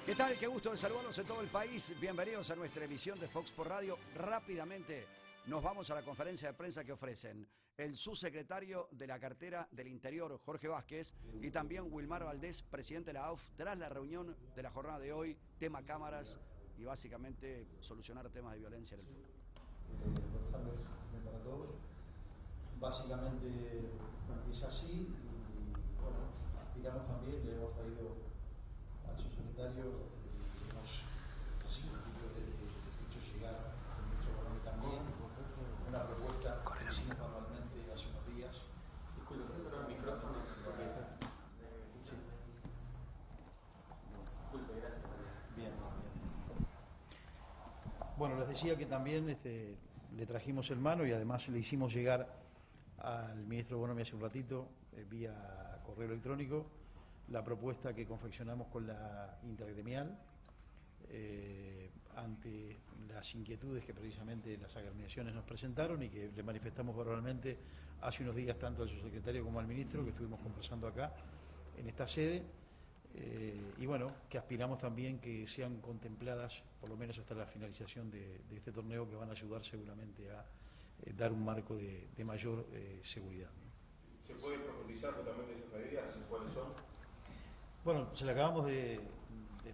¿Qué tal? Qué gusto de saludarlos en todo el país. Bienvenidos a nuestra emisión de Fox por Radio. Rápidamente nos vamos a la conferencia de prensa que ofrecen el subsecretario de la Cartera del Interior, Jorge Vázquez, y también Wilmar Valdés, presidente de la AUF, tras la reunión de la jornada de hoy, tema cámaras y básicamente solucionar temas de violencia en el fútbol. Buenas tardes para todos. Básicamente es así y bueno, aspiramos también, le hemos traído al subsecretario, hemos hecho llegar al ministro Borrell también una propuesta que hicimos manualmente hace unos días. Disculpe, el micrófono. Sí. Disculpe, gracias. Bien. Bueno, les decía que también le trajimos el mano y además le hicimos llegar al ministro Bonomi hace un ratito, vía correo electrónico, la propuesta que confeccionamos con la intergremial ante las inquietudes que precisamente las agremiaciones nos presentaron y que le manifestamos verbalmente hace unos días tanto al subsecretario como al ministro, que estuvimos conversando acá en esta sede, y bueno, que aspiramos también que sean contempladas, por lo menos hasta la finalización de este torneo, que van a ayudar seguramente a dar un marco de mayor seguridad. ¿Se puede profundizar totalmente esas medidas? ¿Cuáles son? Bueno, se le acabamos de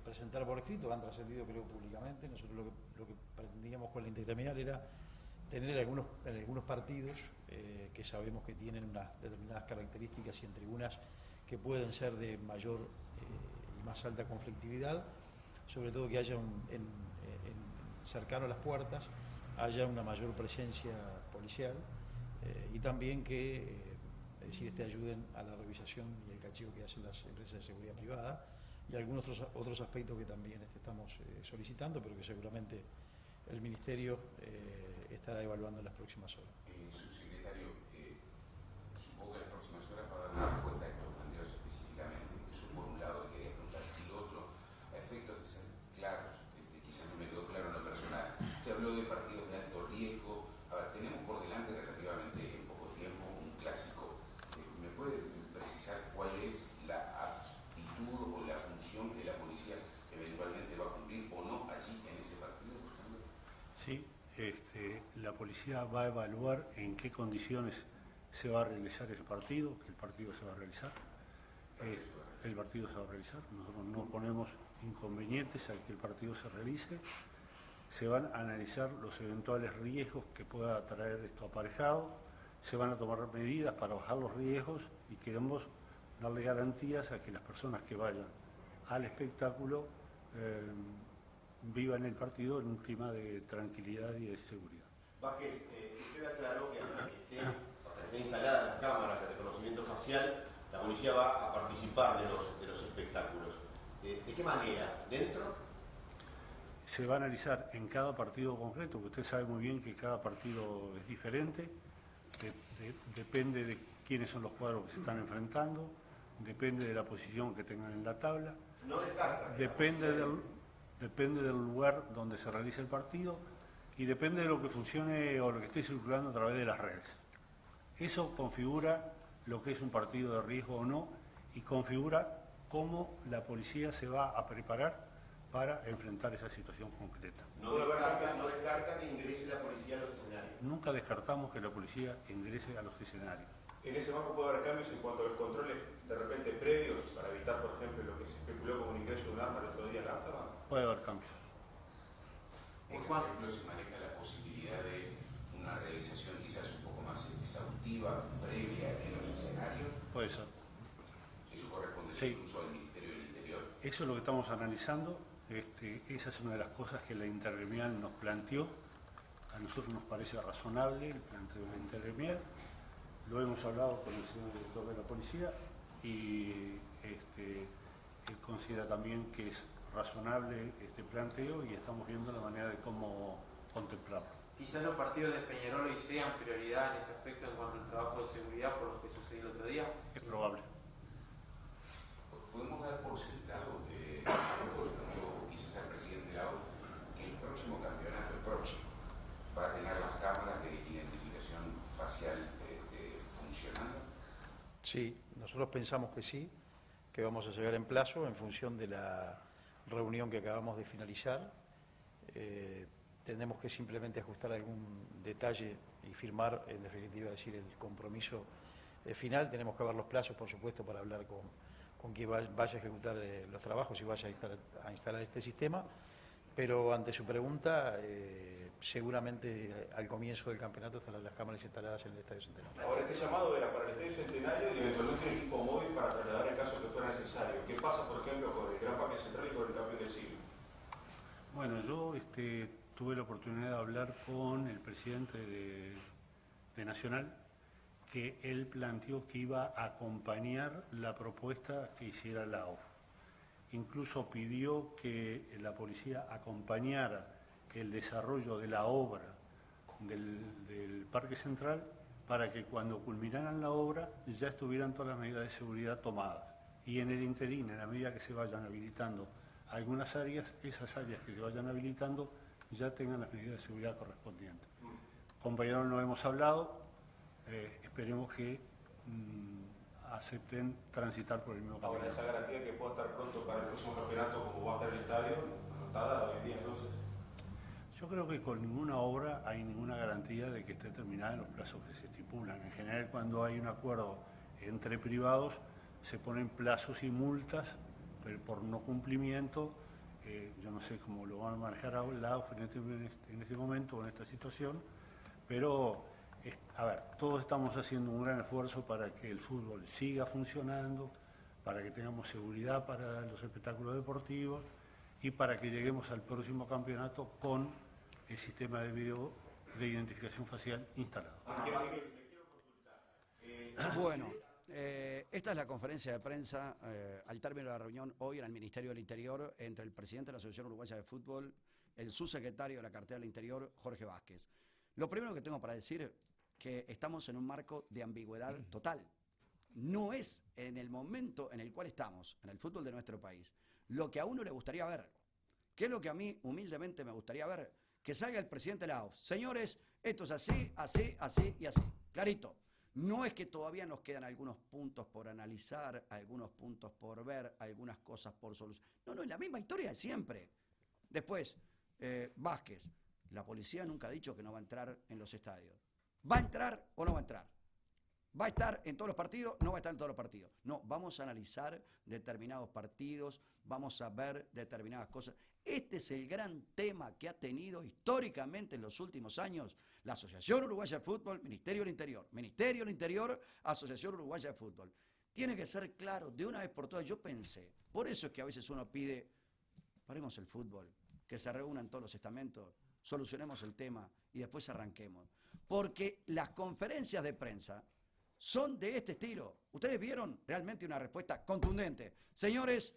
presentar por escrito, han trascendido creo públicamente. Nosotros lo que pretendíamos con la intergremial era tener algunos partidos que sabemos que tienen unas determinadas características y en tribunas que pueden ser de mayor y más alta conflictividad, sobre todo que haya cercano a las puertas haya una mayor presencia policial y también que ayuden a la revisación y el cacheo que hacen las empresas de seguridad privada y algunos otros aspectos que también estamos solicitando, pero que seguramente el Ministerio estará evaluando en las próximas horas. Subsecretario, supongo que en las próximas horas para dar una respuesta a estos planteos específicamente. Eso por un lado quería preguntar, y lo otro, a efectos de ser claros, quizás no me quedó claro en lo personal. Usted habló de partidos de alto riesgo. A ver, tenemos por delante relativamente en poco tiempo un clásico. ¿Me puede precisar cuál es la actitud o la función que la policía eventualmente va a cumplir o no allí en ese partido, por ejemplo? Sí, la policía va a evaluar en qué condiciones se va a realizar el partido, que el partido se va a realizar. El partido se va a realizar. Nosotros no ponemos inconvenientes a que el partido se realice. Se van a analizar los eventuales riesgos que pueda traer esto aparejado. Se van a tomar medidas para bajar los riesgos y queremos darle garantías a que las personas que vayan al espectáculo vivan el partido en un clima de tranquilidad y de seguridad. Vázquez, usted aclaró que hasta que estén instaladas las cámaras de reconocimiento facial, la policía va a participar de los espectáculos. ¿De qué manera? ¿Dentro? Se va a analizar en cada partido concreto, porque usted sabe muy bien que cada partido es diferente. Depende de quiénes son los cuadros que se están enfrentando, depende de la posición que tengan en la tabla, no descarta, depende del lugar donde se realice el partido y depende de lo que funcione o lo que esté circulando a través de las redes. Eso configura lo que es un partido de riesgo o no y configura cómo la policía se va a preparar para enfrentar esa situación concreta. No descarta que ingrese la policía a los escenarios. Nunca descartamos que la policía ingrese a los escenarios. En ese marco puede haber cambios en cuanto a los controles de repente previos para evitar, por ejemplo, lo que se especuló como un ingreso de un arma el otro día en la Ámsterdam. Puede haber cambios. Por ejemplo, se maneja la posibilidad de una realización quizás un poco más exhaustiva, previa en los escenarios. Puede ser. Eso corresponde incluso al Ministerio del Interior. Eso es lo que estamos analizando. Esa es una de las cosas que la intergremial nos planteó. A nosotros nos parece razonable el planteo de la intergremial. Lo hemos hablado con el señor director de la policía y él considera también que es razonable este planteo y estamos viendo la manera de cómo contemplarlo. Quizás los partidos de Peñarol hoy sean prioridad en ese aspecto en cuanto al trabajo de seguridad por lo que sucedió el otro día. Es probable. ¿Podemos dar por sentado, o quizás al presidente de la ONU, que el próximo campeonato, va a tener las cámaras de identificación facial funcionando? Sí, nosotros pensamos que sí, que vamos a llegar en plazo en función de la reunión que acabamos de finalizar. Tendremos que simplemente ajustar algún detalle y firmar, en definitiva, decir, el compromiso final. Tenemos que ver los plazos, por supuesto, para hablar con quien vaya a ejecutar los trabajos y vaya a instalar este sistema. Pero ante su pregunta, seguramente al comienzo del campeonato estarán las cámaras instaladas en el Estadio Centenario. Ahora, este llamado era para el Estadio Centenario y eventualmente un equipo móvil para trasladar en caso que fuera necesario. ¿Qué pasa, por ejemplo, con el Gran Parque Central y con el Campeón del Siglo? Bueno, yo tuve la oportunidad de hablar con el presidente de Nacional, que él planteó que iba a acompañar la propuesta que hiciera la AUF. Incluso pidió que la policía acompañara el desarrollo de la obra del Parque Central para que cuando culminaran la obra ya estuvieran todas las medidas de seguridad tomadas. Y en el interín, en la medida que se vayan habilitando algunas áreas, esas áreas que se vayan habilitando ya tengan las medidas de seguridad correspondientes. Compañeros, no hemos hablado, esperemos que acepten transitar por el mismo camino. Ahora, esa garantía que pueda estar pronto para el próximo campeonato, como va a estar el estadio, no está dada hoy en día, entonces. Yo creo que con ninguna obra hay ninguna garantía de que esté terminada en los plazos que se estipulan. En general, cuando hay un acuerdo entre privados, se ponen plazos y multas, pero por no cumplimiento, yo no sé cómo lo van a manejar a un lado en este momento o en esta situación, pero a ver, todos estamos haciendo un gran esfuerzo para que el fútbol siga funcionando, para que tengamos seguridad para los espectáculos deportivos y para que lleguemos al próximo campeonato con el sistema de video de identificación facial instalado. Bueno, esta es la conferencia de prensa al término de la reunión hoy en el Ministerio del Interior entre el presidente de la Asociación Uruguaya de Fútbol, el subsecretario de la Cartera del Interior, Jorge Vázquez. Lo primero que tengo para decir que estamos en un marco de ambigüedad total. No es en el momento en el cual estamos, en el fútbol de nuestro país, lo que a uno le gustaría ver. ¿Qué es lo que a mí humildemente me gustaría ver? Que salga el presidente de la AUF. Señores, esto es así, así, así y así. Clarito. No es que todavía nos quedan algunos puntos por analizar, algunos puntos por ver, algunas cosas por solucionar. No, es la misma historia de siempre. Después, Vázquez, la policía nunca ha dicho que no va a entrar en los estadios. ¿Va a entrar o no va a entrar? ¿Va a estar en todos los partidos? No va a estar en todos los partidos. No, vamos a analizar determinados partidos, vamos a ver determinadas cosas. Este es el gran tema que ha tenido históricamente en los últimos años la Asociación Uruguaya de Fútbol, Ministerio del Interior, Asociación Uruguaya de Fútbol. Tiene que ser claro de una vez por todas. Yo pensé, por eso es que a veces uno pide, paremos el fútbol, que se reúnan todos los estamentos, solucionemos el tema y después arranquemos. Porque las conferencias de prensa son de este estilo. Ustedes vieron realmente una respuesta contundente. Señores,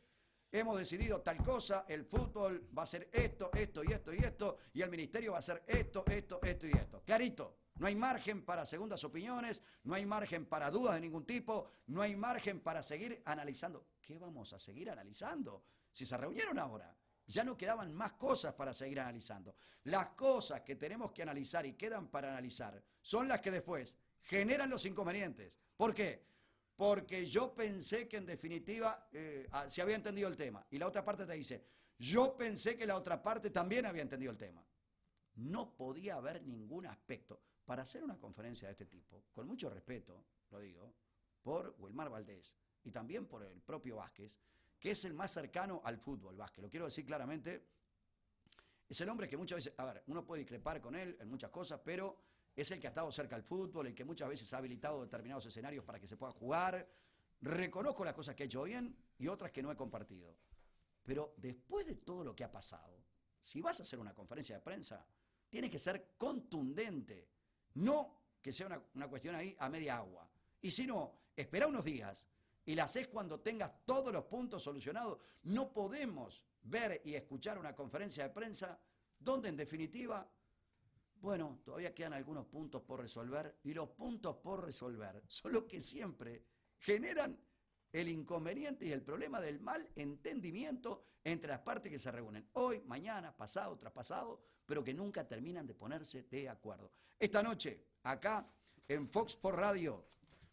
hemos decidido tal cosa, el fútbol va a hacer esto, esto y esto y esto, y el ministerio va a hacer esto, esto, esto y esto. Clarito, no hay margen para segundas opiniones, no hay margen para dudas de ningún tipo, no hay margen para seguir analizando. ¿Qué vamos a seguir analizando? Si se reunieron ahora, ya no quedaban más cosas para seguir analizando. Las cosas que tenemos que analizar y quedan para analizar son las que después generan los inconvenientes. ¿Por qué? Porque yo pensé que en definitiva se había entendido el tema. Y la otra parte te dice, yo pensé que la otra parte también había entendido el tema. No podía haber ningún aspecto. Para hacer una conferencia de este tipo, con mucho respeto, lo digo, por Wilmar Valdés y también por el propio Vázquez, que es el más cercano al fútbol, Vázquez, lo quiero decir claramente, es el hombre que muchas veces, a ver, uno puede discrepar con él en muchas cosas, pero es el que ha estado cerca al fútbol, el que muchas veces ha habilitado determinados escenarios para que se pueda jugar. Reconozco las cosas que ha hecho bien y otras que no he compartido. Pero después de todo lo que ha pasado, si vas a hacer una conferencia de prensa, tiene que ser contundente, no que sea una cuestión ahí a media agua. Y si no, espera unos días y la haces cuando tengas todos los puntos solucionados. No podemos ver y escuchar una conferencia de prensa donde en definitiva, bueno, todavía quedan algunos puntos por resolver y los puntos por resolver son los que siempre generan el inconveniente y el problema del mal entendimiento entre las partes que se reúnen hoy, mañana, pasado, traspasado, pero que nunca terminan de ponerse de acuerdo. Esta noche, acá en Fox Sports Radio,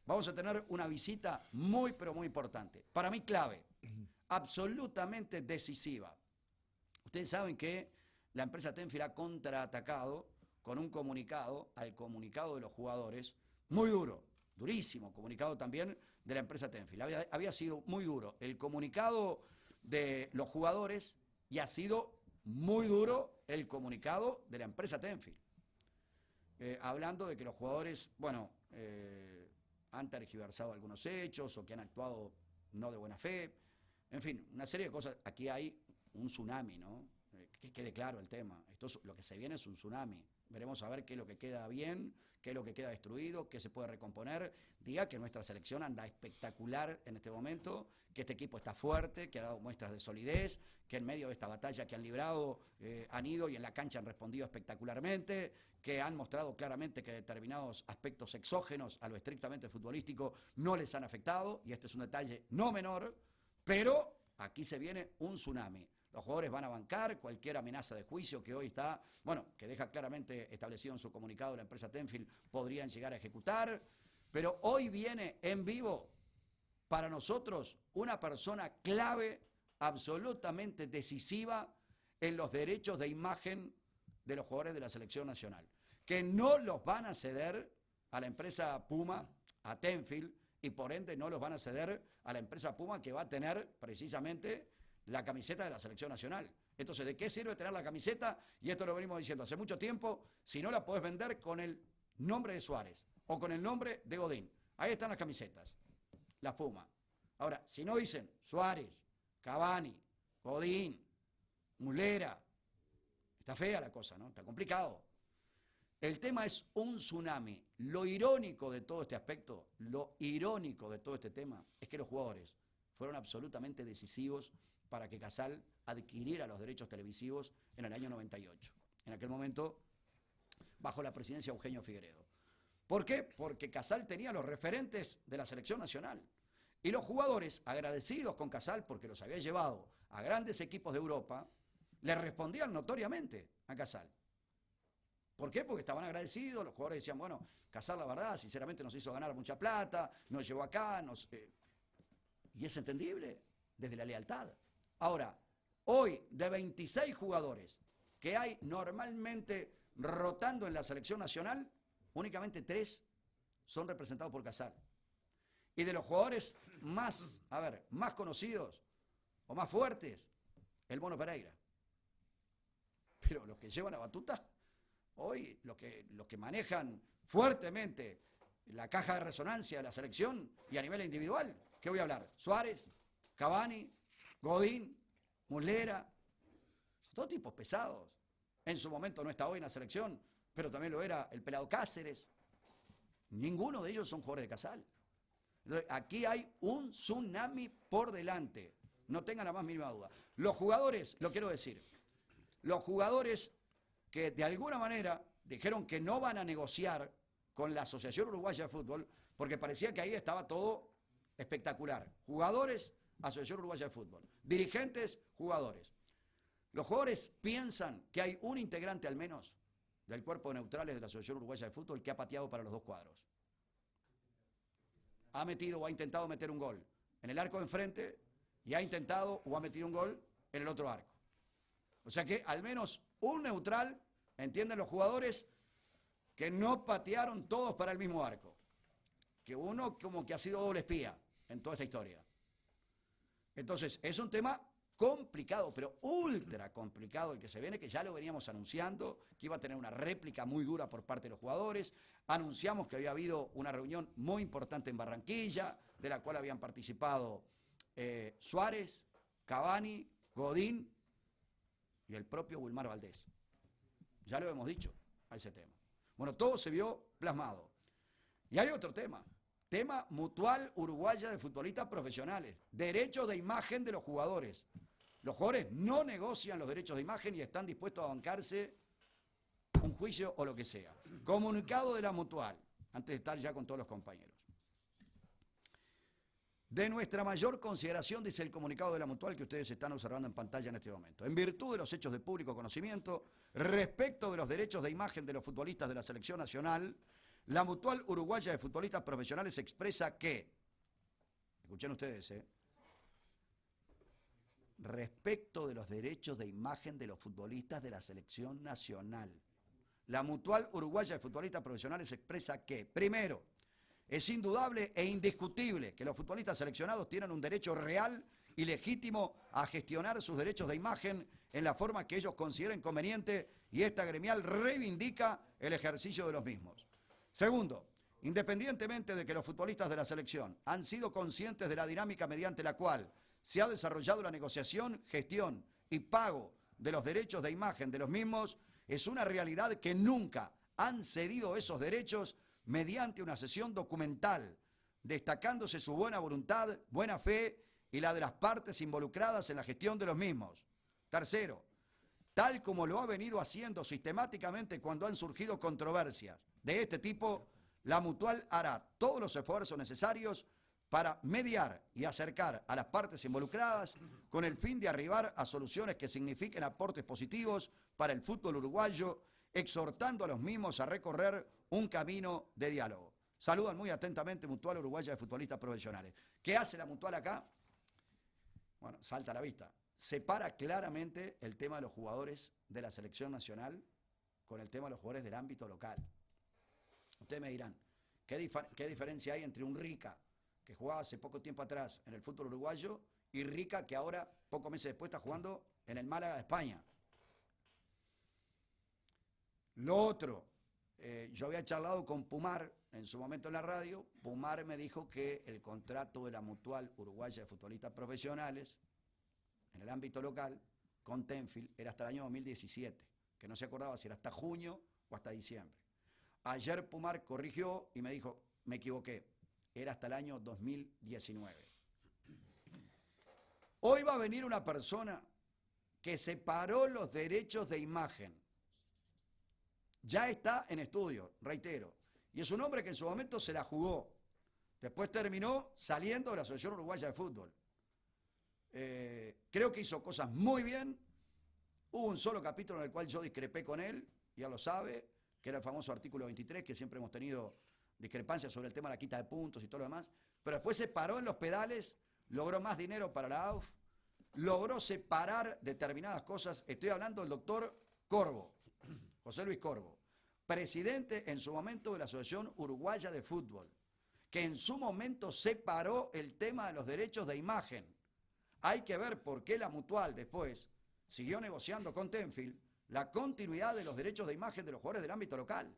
vamos a tener una visita muy, pero muy importante. Para mí clave, absolutamente decisiva. Ustedes saben que la empresa Tenfield ha contraatacado con un comunicado, al comunicado de los jugadores, muy duro, durísimo comunicado también de la empresa Tenfield. Había sido muy duro el comunicado de los jugadores y ha sido muy duro el comunicado de la empresa Tenfield. Hablando de que los jugadores, bueno, han tergiversado algunos hechos o que han actuado no de buena fe. En fin, una serie de cosas. Aquí hay un tsunami, ¿no? Que quede claro el tema. Lo que se viene es un tsunami. Veremos a ver qué es lo que queda bien, qué es lo que queda destruido, qué se puede recomponer. Diga que nuestra selección anda espectacular en este momento, que este equipo está fuerte, que ha dado muestras de solidez, que en medio de esta batalla que han librado han ido y en la cancha han respondido espectacularmente, que han mostrado claramente que determinados aspectos exógenos a lo estrictamente futbolístico no les han afectado, y este es un detalle no menor, pero aquí se viene un tsunami. Los jugadores van a bancar cualquier amenaza de juicio que hoy está, bueno, que deja claramente establecido en su comunicado la empresa Tenfield, podrían llegar a ejecutar, pero hoy viene en vivo para nosotros una persona clave, absolutamente decisiva en los derechos de imagen de los jugadores de la selección nacional, que no los van a ceder a la empresa Puma, a Tenfield, y por ende no los van a ceder a la empresa Puma, que va a tener precisamente la camiseta de la selección nacional. Entonces, ¿de qué sirve tener la camiseta? Y esto lo venimos diciendo hace mucho tiempo, si no la podés vender con el nombre de Suárez o con el nombre de Godín. Ahí están las camisetas, las Puma. Ahora, si no dicen Suárez, Cavani, Godín, Muslera, está fea la cosa, ¿no? Está complicado. El tema es un tsunami. Lo irónico de todo este aspecto, lo irónico de todo este tema, es que los jugadores fueron absolutamente decisivos para que Casal adquiriera los derechos televisivos en el año 98. En aquel momento, bajo la presidencia de Eugenio Figueredo. ¿Por qué? Porque Casal tenía los referentes de la selección nacional. Y los jugadores, agradecidos con Casal, porque los había llevado a grandes equipos de Europa, le respondían notoriamente a Casal. ¿Por qué? Porque estaban agradecidos, los jugadores decían, bueno, Casal la verdad, sinceramente nos hizo ganar mucha plata, nos llevó acá, y es entendible, desde la lealtad. Ahora, hoy de 26 jugadores que hay normalmente rotando en la selección nacional, únicamente 3 son representados por Casal. Y de los jugadores más conocidos o más fuertes, el Mono Pereira. Pero los que llevan la batuta, hoy los que manejan fuertemente la caja de resonancia de la selección y a nivel individual, ¿qué voy a hablar? Suárez, Cavani, Godín, Muslera, son todos tipos pesados. En su momento no está hoy en la selección, pero también lo era el Pelado Cáceres. Ninguno de ellos son jugadores de Casal. Entonces, aquí hay un tsunami por delante. No tengan la más mínima duda. Los jugadores, lo quiero decir, los jugadores que de alguna manera dijeron que no van a negociar con la Asociación Uruguaya de Fútbol, porque parecía que ahí estaba todo espectacular. Jugadores, Asociación Uruguaya de Fútbol. Dirigentes, jugadores. Los jugadores piensan que hay un integrante al menos del cuerpo de neutrales de la Asociación Uruguaya de Fútbol que ha pateado para los dos cuadros. Ha metido o ha intentado meter un gol en el arco de enfrente y ha intentado o ha metido un gol en el otro arco. O sea que al menos un neutral, entienden los jugadores, que no patearon todos para el mismo arco. Que uno como que ha sido doble espía en toda esta historia. Entonces, es un tema complicado, pero ultra complicado el que se viene, que ya lo veníamos anunciando, que iba a tener una réplica muy dura por parte de los jugadores. Anunciamos que había habido una reunión muy importante en Barranquilla, de la cual habían participado Suárez, Cavani, Godín y el propio Wilmar Valdés. Ya lo hemos dicho a ese tema. Bueno, todo se vio plasmado. Y hay otro tema. Tema Mutual Uruguaya de Futbolistas Profesionales. Derechos de imagen de los jugadores. Los jugadores no negocian los derechos de imagen y están dispuestos a bancarse un juicio o lo que sea. Comunicado de la Mutual, antes de estar ya con todos los compañeros. De nuestra mayor consideración, dice el comunicado de la Mutual que ustedes están observando en pantalla en este momento. En virtud de los hechos de público conocimiento, respecto de los derechos de imagen de los futbolistas de la selección nacional, la Mutual Uruguaya de Futbolistas Profesionales expresa que, escuchen ustedes, respecto de los derechos de imagen de los futbolistas de la selección nacional. La Mutual Uruguaya de Futbolistas Profesionales expresa que, primero, es indudable e indiscutible que los futbolistas seleccionados tienen un derecho real y legítimo a gestionar sus derechos de imagen en la forma que ellos consideren conveniente y esta gremial reivindica el ejercicio de los mismos. Segundo, independientemente de que los futbolistas de la selección han sido conscientes de la dinámica mediante la cual se ha desarrollado la negociación, gestión y pago de los derechos de imagen de los mismos, es una realidad que nunca han cedido esos derechos mediante una sesión documental, destacándose su buena voluntad, buena fe y la de las partes involucradas en la gestión de los mismos. Tercero, tal como lo ha venido haciendo sistemáticamente cuando han surgido controversias de este tipo, la Mutual hará todos los esfuerzos necesarios para mediar y acercar a las partes involucradas con el fin de arribar a soluciones que signifiquen aportes positivos para el fútbol uruguayo, exhortando a los mismos a recorrer un camino de diálogo. Saludan muy atentamente Mutual Uruguaya de Futbolistas Profesionales. ¿Qué hace la Mutual acá? Bueno, salta a la vista. Separa claramente el tema de los jugadores de la selección nacional con el tema de los jugadores del ámbito local. Ustedes me dirán, ¿qué diferencia hay entre un Rica que jugaba hace poco tiempo atrás en el fútbol uruguayo y Rica que ahora, pocos meses después, está jugando en el Málaga de España? Lo otro, yo había charlado con Pumar en su momento en la radio. Pumar me dijo que el contrato de la Mutual Uruguaya de Futbolistas Profesionales en el ámbito local con Tenfield era hasta el año 2017, que no se acordaba si era hasta junio o hasta diciembre. Ayer Pumar corrigió y me dijo, me equivoqué, era hasta el año 2019. Hoy va a venir una persona que separó los derechos de imagen. Ya está en estudio, reitero. Y es un hombre que en su momento se la jugó. Después terminó saliendo de la Asociación Uruguaya de Fútbol. Creo que hizo cosas muy bien. Hubo un solo capítulo en el cual yo discrepé con él, ya lo sabe, que era el famoso artículo 23, que siempre hemos tenido discrepancias sobre el tema de la quita de puntos y todo lo demás. Pero después se paró en los pedales, logró más dinero para la AUF, logró separar determinadas cosas. Estoy hablando del doctor Corvo, José Luis Corvo, presidente en su momento de la Asociación Uruguaya de Fútbol, que en su momento separó el tema de los derechos de imagen. Hay que ver por qué la Mutual después siguió negociando con Tenfield la continuidad de los derechos de imagen de los jugadores del ámbito local,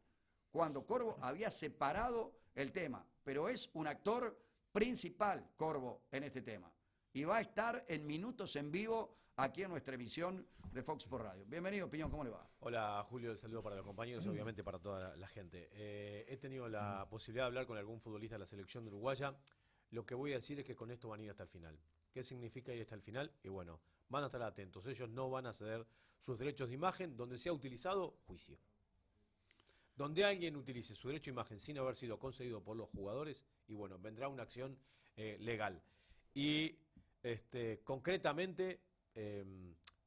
cuando Corvo había separado el tema. Pero es un actor principal, Corvo, en este tema. Y va a estar en minutos en vivo aquí en nuestra emisión de Fox por Radio. Bienvenido, Piñón, ¿cómo le va? Hola, Julio, el saludo para los compañeros y obviamente para toda la gente. He tenido la posibilidad de hablar con algún futbolista de la selección de Uruguaya. Lo que voy a decir es que con esto van a ir hasta el final. ¿Qué significa ir hasta el final? Y bueno, van a estar atentos. Ellos no van a ceder sus derechos de imagen. Donde sea utilizado, juicio. Donde alguien utilice su derecho de imagen sin haber sido concedido por los jugadores, y bueno, vendrá una acción legal. Y concretamente,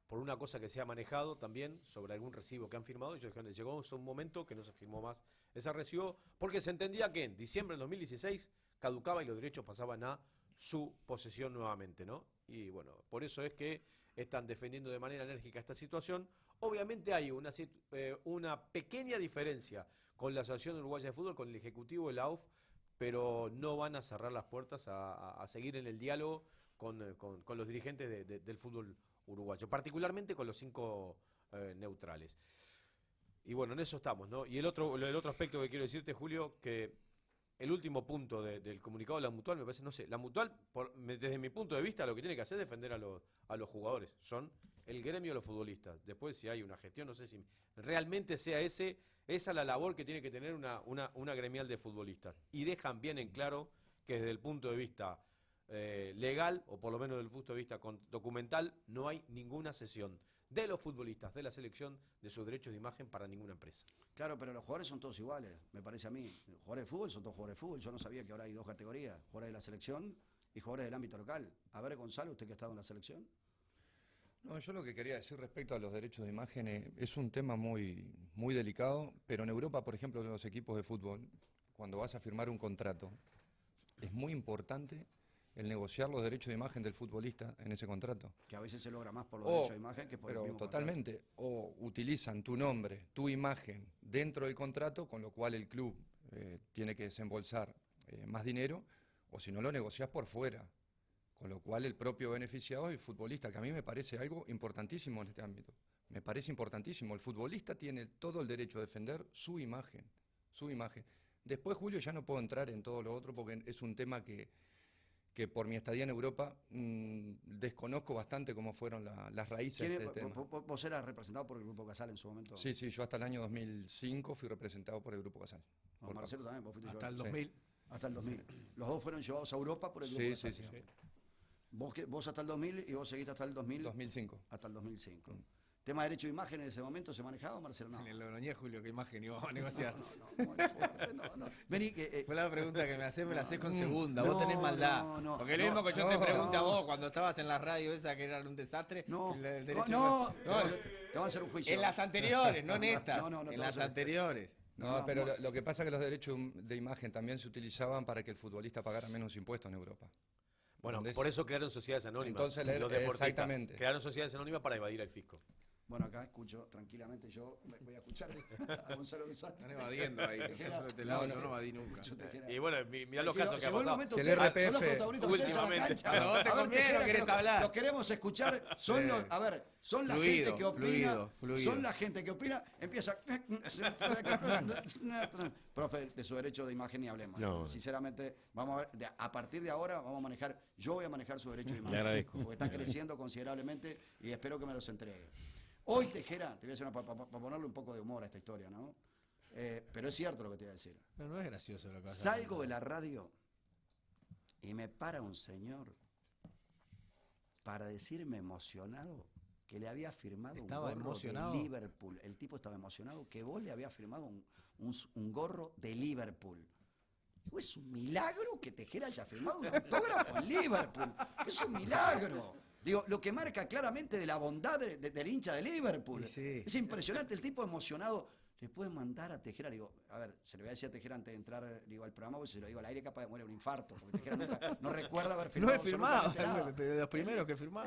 por una cosa que se ha manejado también sobre algún recibo que han firmado, ellos dijeron, llegó un momento que no se firmó más ese recibo, porque se entendía que en diciembre del 2016 caducaba y los derechos pasaban a su posesión nuevamente, ¿no? Y bueno, por eso es que están defendiendo de manera enérgica esta situación. Obviamente hay una pequeña diferencia con la Asociación Uruguaya de Fútbol, con el Ejecutivo de la AUF, pero no van a cerrar las puertas a seguir en el diálogo con los dirigentes del fútbol uruguayo, particularmente con los 5 neutrales. Y bueno, en eso estamos, ¿no? Y el otro aspecto que quiero decirte, Julio, que el último punto del comunicado de la Mutual, me parece, no sé, la Mutual, desde mi punto de vista, lo que tiene que hacer es defender a los jugadores. Son el gremio de los futbolistas. Después, si hay una gestión, no sé si realmente sea esa la labor que tiene que tener una gremial de futbolistas. Y dejan bien en claro que desde el punto de vista legal, o por lo menos desde el punto de vista documental, no hay ninguna cesión de los futbolistas, de la selección, de sus derechos de imagen para ninguna empresa. Claro, pero los jugadores son todos iguales, me parece a mí. Los jugadores de fútbol son todos jugadores de fútbol. Yo no sabía que ahora hay 2 categorías, jugadores de la selección y jugadores del ámbito local. A ver, Gonzalo, usted que ha estado en la selección. No, yo lo que quería decir respecto a los derechos de imagen es un tema muy, muy delicado, pero en Europa, por ejemplo, en los equipos de fútbol, cuando vas a firmar un contrato, es muy importante el negociar los derechos de imagen del futbolista en ese contrato. Que a veces se logra más por los derechos de imagen que por el Pero mismo totalmente. O utilizan tu nombre, tu imagen dentro del contrato, con lo cual el club tiene que desembolsar más dinero, o si no lo negocias por fuera. Con lo cual el propio beneficiado es el futbolista, que a mí me parece algo importantísimo en este ámbito. Me parece importantísimo. El futbolista tiene todo el derecho a defender su imagen. Su imagen. Después, Julio, ya no puedo entrar en todo lo otro porque es un tema que por mi estadía en Europa desconozco bastante cómo fueron las raíces de este tema. ¿Vos eras representado por el Grupo Casal en su momento? Sí, yo hasta el año 2005 fui representado por el Grupo Casal. No, Marcelo también, vos fuiste Hasta el llevado. 2000. Hasta el 2000. Los dos fueron llevados a Europa por el Grupo Casal. Sí. Vos hasta el 2000 y vos seguiste hasta el 2005. Hasta el 2005. ¿Tema de derecho de imagen en ese momento se manejaba, Marcelo? No. En el Logroñés, Julio, ¿qué imagen íbamos a negociar? Muy fuerte, no. Vení, Fue la pregunta que me haces, me la haces con segunda. no, Vos tenés maldad. no, Porque lo mismo que yo te no, pregunto a no. vos cuando estabas en la radio esa que era un desastre. No, el te derecho van a hacer un juicio. en las anteriores, no en estas. No, en te las vas a- anteriores. No, pero lo que pasa es que los derechos de imagen también se utilizaban para que el futbolista pagara menos impuestos en Europa. Bueno, ¿Entendés? por eso crearon sociedades anónimas. Entonces, los deportistas exactamente. crearon sociedades anónimas para evadir al fisco. Bueno, acá escucho tranquilamente, yo voy a escuchar a Gonzalo Desastre. Están evadiendo ahí. Nosotros de este lado no evadí nunca. Y bueno, mirá los casos que ha Llegó el pasado. momento Si el ustedes RPF son los protagonistas, ustedes a la últimamente. cancha. Pero vos te A ver, conviene, Tejera, no querés que hablar. Los queremos escuchar, son Sí. los, a ver, son la Fluido, gente que opina, fluido. son la gente que opina, empieza profe, de su derecho de imagen ni hablemos. No. Sinceramente, vamos a ver, a partir de ahora vamos a manejar, yo voy a manejar su derecho de imagen. Le agradezco. Porque está creciendo considerablemente y espero que me los entregue. Hoy, Tejera, te voy a hacer para ponerle un poco de humor a esta historia, ¿no? Pero es cierto lo que te voy a decir. Pero no es gracioso lo que vas a Salgo de la radio y me para un señor para decirme emocionado que le había firmado ¿Estaba un gorro emocionado? de Liverpool. El tipo estaba emocionado que vos le había firmado un gorro de Liverpool. Digo, es un milagro que Tejera haya firmado un autógrafo en Liverpool. Es un milagro. Digo, lo que marca claramente de la bondad del hincha de Liverpool. Sí. Es impresionante, el tipo emocionado. Le puede mandar a Tejera, digo, a ver, se le voy a decir a Tejera antes de entrar digo, al programa, porque si lo digo al aire capaz de morir un infarto, porque Tejera nunca, no recuerda haber No firmado. he firmado, absolutamente nada. de los primeros que firmaba.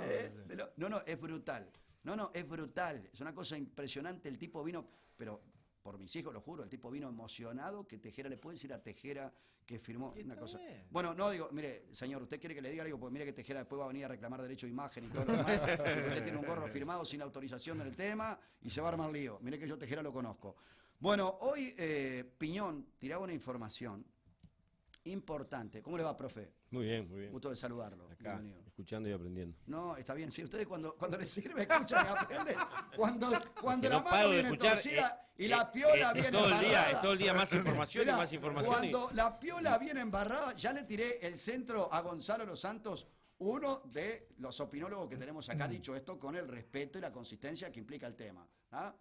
No, es brutal. No, es brutal. Es una cosa impresionante. El tipo vino, pero por mis hijos, lo juro, el tipo vino emocionado que Tejera, le puede decir a Tejera que firmó una cosa. bien. Bueno, no digo, mire, señor, ¿usted quiere que le diga algo? Porque mire que Tejera después va a venir a reclamar derecho de imagen y todo lo demás. Porque usted tiene un gorro firmado sin autorización en el tema y se va a armar lío. Mire que yo Tejera lo conozco. Bueno, hoy Piñón tiraba una información importante. ¿Cómo le va, profe? Muy bien, muy bien. Gusto de saludarlo. Acá, Bienvenido. escuchando y aprendiendo. No, está bien. Sí, ustedes cuando les sirve, escuchan y aprenden. Cuando Que la no mano paro de viene escuchar, torcida y la piola viene todo el día, embarrada. es todo el día más información Mirá, y más información. Cuando la piola viene embarrada, ya le tiré el centro a Gonzalo Los Santos, uno de los opinólogos que tenemos acá, dicho esto con el respeto y la consistencia que implica el tema. ¿Ah?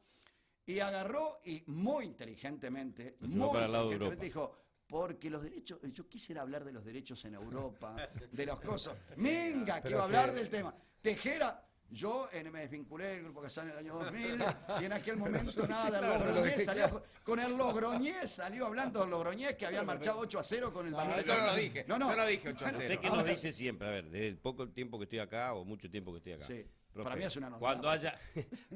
Y agarró y muy inteligentemente, llevó para el lado de Europa. dijo, porque los derechos, yo quisiera hablar de los derechos en Europa, de los cosas. Venga, que iba a hablar del tema. Tejera, yo me desvinculé del Grupo Casal en el año 2000 y en aquel momento nada, claro, el lo Logroñés dejé salió, claro. con el Logroñés salió hablando del Logroñés que habían marchado 8-0 con el Barcelona. Yo no lo dije. Yo no dije 8-0. Usted que nos dice siempre, a ver, desde el poco tiempo que estoy acá o mucho tiempo que estoy acá. Sí, Profe, para mí es una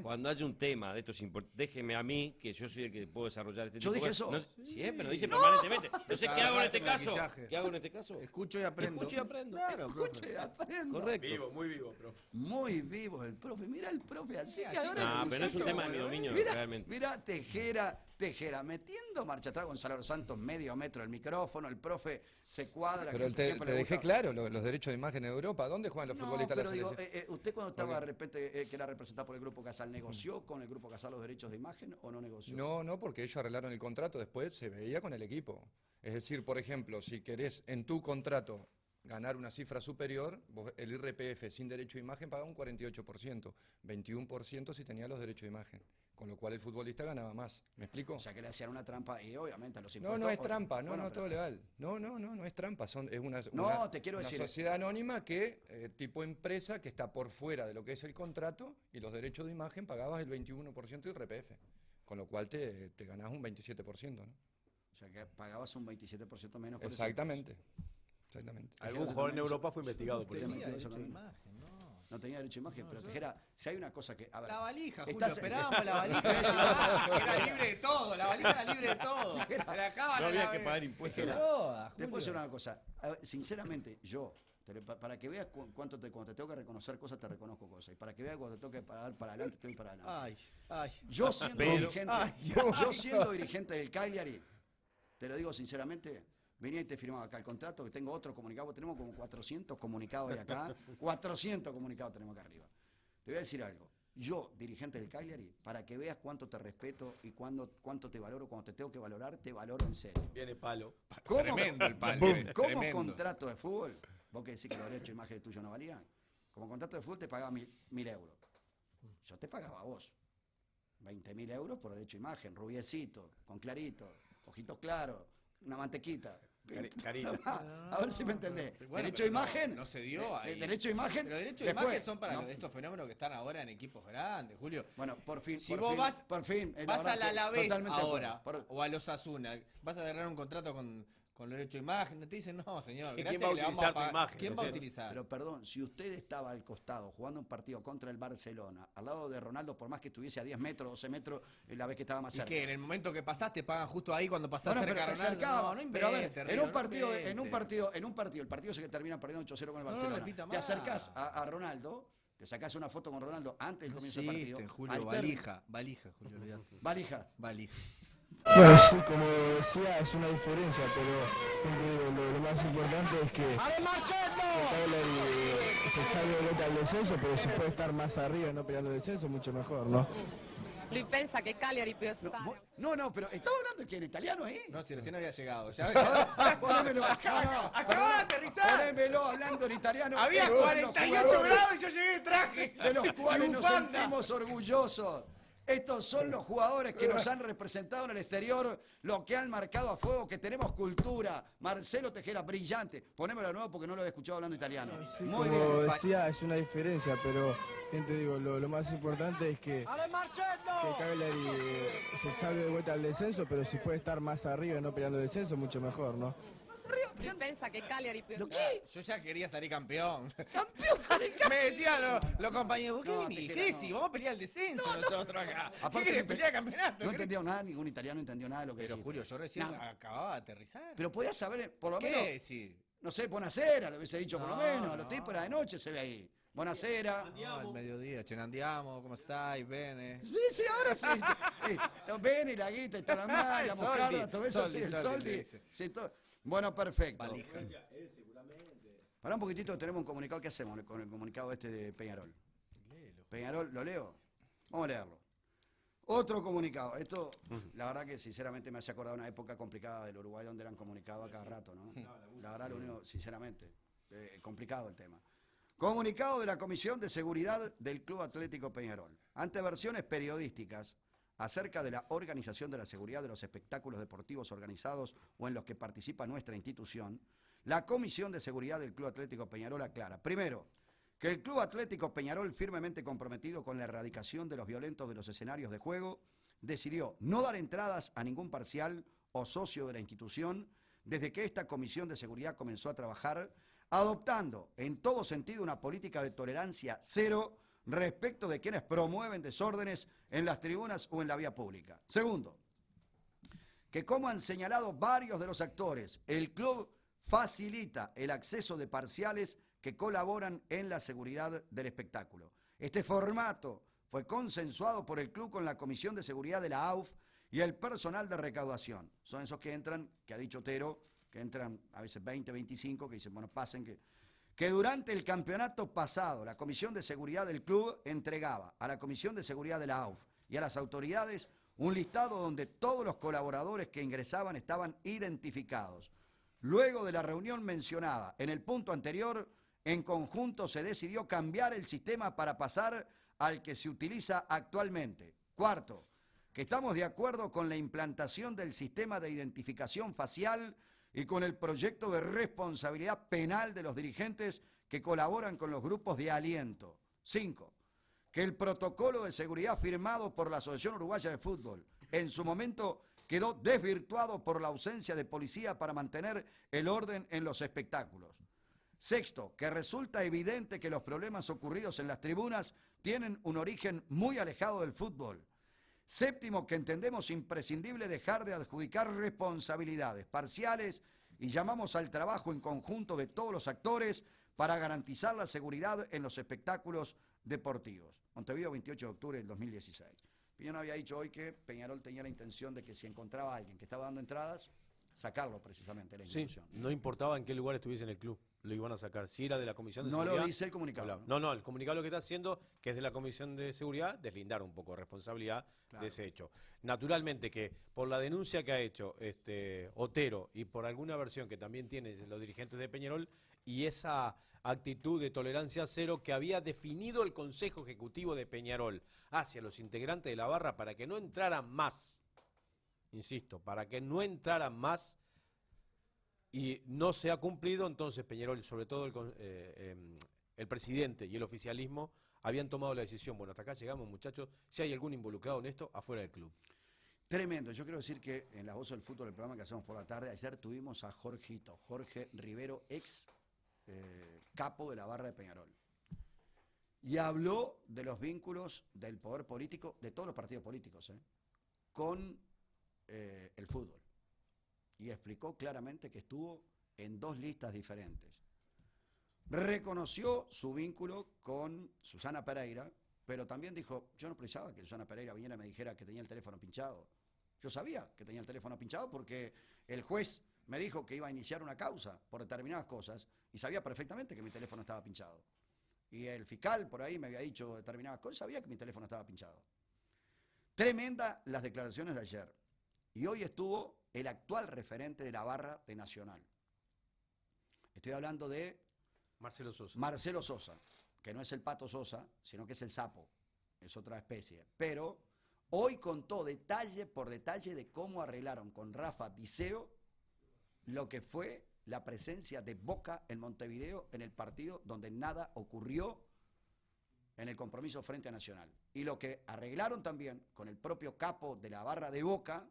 cuando haya un tema de estos déjeme a mí, que yo soy el que puedo desarrollar este ¿Yo tipo dije de eso? cosas. Siempre, nos dice permanentemente. No sé qué hago en este el caso. maquillaje. ¿Qué hago en este caso? Escucho y aprendo. Escucho y aprendo. Claro, Escuche, aprendo. Correcto. Vivo, muy vivo, profe. Muy vivo el profe. Mira el profe, así que ahora. No, el pero no es un Luisito, tema de mi bueno, dominio, mira, realmente. Mira, Tejera, metiendo marcha atrás Gonzalo Los Santos, medio metro el micrófono, el profe se cuadra. Pero que te siempre le dejé gusta. claro los derechos de imagen en Europa. ¿Dónde juegan los No, futbolistas de pero la digo, selección? usted cuando estaba ¿Por de repente, que era representado por el Grupo Casal, ¿negoció con el Grupo Casal los derechos de imagen o no negoció? No, porque ellos arreglaron el contrato, después se veía con el equipo. Es decir, por ejemplo, si querés en tu contrato ganar una cifra superior, vos, el IRPF sin derecho de imagen pagaba un 48%, 21% si tenía los derechos de imagen, con lo cual el futbolista ganaba más. ¿Me explico? O sea, que le hacían una trampa y obviamente a los No, impuestos. no es trampa, Bueno, pero- todo legal. No es trampa, es No, una, te quiero una decir- sociedad anónima que, tipo empresa, que está por fuera de lo que es el contrato y los derechos de imagen pagabas el 21% de IRPF, con lo cual te ganás un 27%, ¿no? O sea, que pagabas un 27% menos. Por ese Exactamente. Exactamente. Algún jugador en Europa fue investigado por eso. Tenía derecho de imagen, ¿no? No tenía derecho a imagen, pero Tejera, si hay una cosa que... A ver, La valija, Julio, estás- esperábamos la valija. Era libre de todo, la valija era libre de todo. La cámara, No había que pagar impuestos. Te puedo decir una cosa. A ver, sinceramente, yo, para que veas cuánto cuando te tengo que reconocer cosas, te reconozco cosas. Y para que veas cuando te tengo que parar para adelante, estoy para adelante. Yo siendo dirigente del Cagliari, te lo digo sinceramente, venía y te firmaba acá el contrato, que tengo otro comunicado, tenemos como 400 comunicados de acá, 400 comunicados tenemos acá arriba. Te voy a decir algo, yo, dirigente del Cagliari, para que veas cuánto te respeto y cuánto te valoro, cuando te tengo que valorar, te valoro en serio. Viene palo. Tremendo el palo. Como Tremendo. contrato de fútbol, vos que decís que los derechos de imagen tuyos no valían, como contrato de fútbol te pagaba 1.000 euros. Yo te pagaba a vos 20.000 euros por derecho de imagen, rubiecito, con clarito, ojitos claros, una mantequita. Carita. A ver si me entendés. Bueno, derecho de pero imagen. no se dio ahí. Derecho de imagen. Pero derechos de después, imagen son para no. estos fenómenos que están ahora en equipos grandes, Julio. Bueno, por fin. Si por vos fin, vas, por fin, la vas verdad, a la Alavés totalmente de acuerdo. ahora, o a los Asuna, vas a agarrar un contrato con derecho de imagen, te dicen, no, señor, ¿Y gracias, quién va a le vamos utilizar tu pagar. imagen? ¿Quién va a Entonces, utilizar? Pero perdón, si usted estaba al costado jugando un partido contra el Barcelona, al lado de Ronaldo, por más que estuviese a 10 metros, 12 metros, la vez que estaba más ¿Y cerca. qué? En el momento que pasaste, pagan justo ahí cuando pasás Bueno, cerca pero a te Ronaldo. acercaba. No, no Pero a ver, inventes, en Río, un no partido, inventes. el partido se que termina perdiendo 8-0 con el No, Barcelona. repita Te más. acercás a Ronaldo, te sacás una foto con Ronaldo antes del comienzo del partido. Existen, Julio, Al valija, Julio, olvidate. Valija. Bueno, sí, como decía, es una diferencia, pero lo más importante es que se salve de vuelta al descenso, pero si puede estar más arriba y no peleando el descenso, mucho mejor, ¿no? Lui pensa che Cagliari può stare. No, pero estaba hablando que en italiano ahí. No, si recién había llegado. Ya Ponémelo. Acabó de aterrizar. Ponémelo hablando en italiano. Había Es uno de los 48 jugadores grados y yo llegué de traje. de los cuales nos Bufanda. sentimos orgullosos. Estos son los jugadores que nos han representado en el exterior, los que han marcado a fuego, que tenemos cultura. Marcelo Tejera, brillante. Ponémelo de nuevo porque no lo había escuchado hablando italiano. Sí, Muy como bien. decía, es una diferencia, pero te digo, lo más importante es que Cagliari se salve de vuelta al descenso, pero si puede estar más arriba y no peleando el descenso, mucho mejor, ¿no? Lui pensa che Cagliari può ¿Lo stare. qué? Yo ya quería salir campeón. ¡Campeón con el Me decían los compañeros, No, ¿qué Tejera, ¿Qué no. si vamos a pelear el descenso nosotros acá? ¿Qué Aparte, querés pelear el campeonato? No entendía nada, ningún italiano entendió nada de lo que Pero dijiste. Julio, yo recién Nada. acababa de aterrizar. Pero podías saber, por lo ¿Qué menos, decir? no sé, Bonacera, lo hubiese dicho por lo No, menos. no. Los tipos era de noche, se ve ahí. Bonacera. No, al mediodía, ce ne andiamo, come stai? Bene. Sí, ahora sí. Bene, la guita, está la mano, la Soldi, moscarda, todo eso, sí, el soldi, soldi. dice. Sí, todo. Bueno, perfecto. Valija. Pará un poquitito, tenemos un comunicado. ¿Qué hacemos con el comunicado este de Peñarol? Peñarol, ¿lo leo? Vamos a leerlo. Otro comunicado. Esto, la verdad que sinceramente me hace acordar una época complicada del Uruguay donde eran comunicados a cada rato, ¿no? La verdad, lo único, sinceramente, complicado el tema. Comunicado de la Comisión de Seguridad del Club Atlético Peñarol. Ante versiones periodísticas acerca de la organización de la seguridad de los espectáculos deportivos organizados o en los que participa nuestra institución, la Comisión de Seguridad del Club Atlético Peñarol aclara, primero, que el Club Atlético Peñarol, firmemente comprometido con la erradicación de los violentos de los escenarios de juego, decidió no dar entradas a ningún parcial o socio de la institución desde que esta Comisión de Seguridad comenzó a trabajar, adoptando en todo sentido una política de tolerancia cero respecto de quienes promueven desórdenes en las tribunas o en la vía pública. Segundo, que como han señalado varios de los actores, el club facilita el acceso de parciales que colaboran en la seguridad del espectáculo. Este formato fue consensuado por el club con la Comisión de Seguridad de la AUF y el personal de recaudación. Son esos que entran, que ha dicho Otero, que entran a veces 20, 25, que dicen, bueno, pasen que durante el campeonato pasado la Comisión de Seguridad del club entregaba a la Comisión de Seguridad de la AUF y a las autoridades un listado donde todos los colaboradores que ingresaban estaban identificados. Luego de la reunión mencionada en el punto anterior, en conjunto se decidió cambiar el sistema para pasar al que se utiliza actualmente. Cuarto, que estamos de acuerdo con la implantación del sistema de identificación facial y con el proyecto de responsabilidad penal de los dirigentes que colaboran con los grupos de aliento. 5. Que el protocolo de seguridad firmado por la Asociación Uruguaya de Fútbol, en su momento, quedó desvirtuado por la ausencia de policía para mantener el orden en los espectáculos. Sexto, que resulta evidente que los problemas ocurridos en las tribunas tienen un origen muy alejado del fútbol. Séptimo, que entendemos imprescindible dejar de adjudicar responsabilidades parciales y llamamos al trabajo en conjunto de todos los actores para garantizar la seguridad en los espectáculos deportivos. Montevideo, 28 de octubre del 2016. Piñón había dicho hoy que Peñarol tenía la intención de que si encontraba a alguien que estaba dando entradas, sacarlo precisamente de la institución. Sí, no importaba en qué lugar estuviese en el club, lo iban a sacar. Si era de la Comisión de No Seguridad... lo dice el comunicado. No, el comunicado lo que está haciendo, que es de la Comisión de Seguridad, deslindar un poco de responsabilidad de ese hecho. Naturalmente que por la denuncia que ha hecho Otero y por alguna versión que también tienen los dirigentes de Peñarol y esa actitud de tolerancia cero que había definido el Consejo Ejecutivo de Peñarol hacia los integrantes de la barra para que no entraran más, insisto, para que no entraran más, y no se ha cumplido, entonces Peñarol, sobre todo el presidente y el oficialismo, habían tomado la decisión, bueno, hasta acá llegamos, muchachos, si hay algún involucrado en esto, afuera del club. Tremendo. Yo quiero decir que en La Voz del Fútbol, el programa que hacemos por la tarde, ayer tuvimos a Jorge Rivero, ex capo de la barra de Peñarol. Y habló de los vínculos del poder político, de todos los partidos políticos, con el fútbol. Y explicó claramente que estuvo en 2 listas diferentes. Reconoció su vínculo con Susana Pereira, pero también dijo, yo no precisaba que Susana Pereira viniera y me dijera que tenía el teléfono pinchado. Yo sabía que tenía el teléfono pinchado porque el juez me dijo que iba a iniciar una causa por determinadas cosas y sabía perfectamente que mi teléfono estaba pinchado. Y el fiscal por ahí me había dicho determinadas cosas, sabía que mi teléfono estaba pinchado. Tremenda las declaraciones de ayer. Y hoy estuvo el actual referente de la barra de Nacional. Estoy hablando de Marcelo Sosa, que no es el Pato Sosa, sino que es el sapo, es otra especie. Pero hoy contó detalle por detalle de cómo arreglaron con Rafa Diceo lo que fue la presencia de Boca en Montevideo en el partido donde nada ocurrió en el compromiso frente a Nacional. Y lo que arreglaron también con el propio capo de la barra de Boca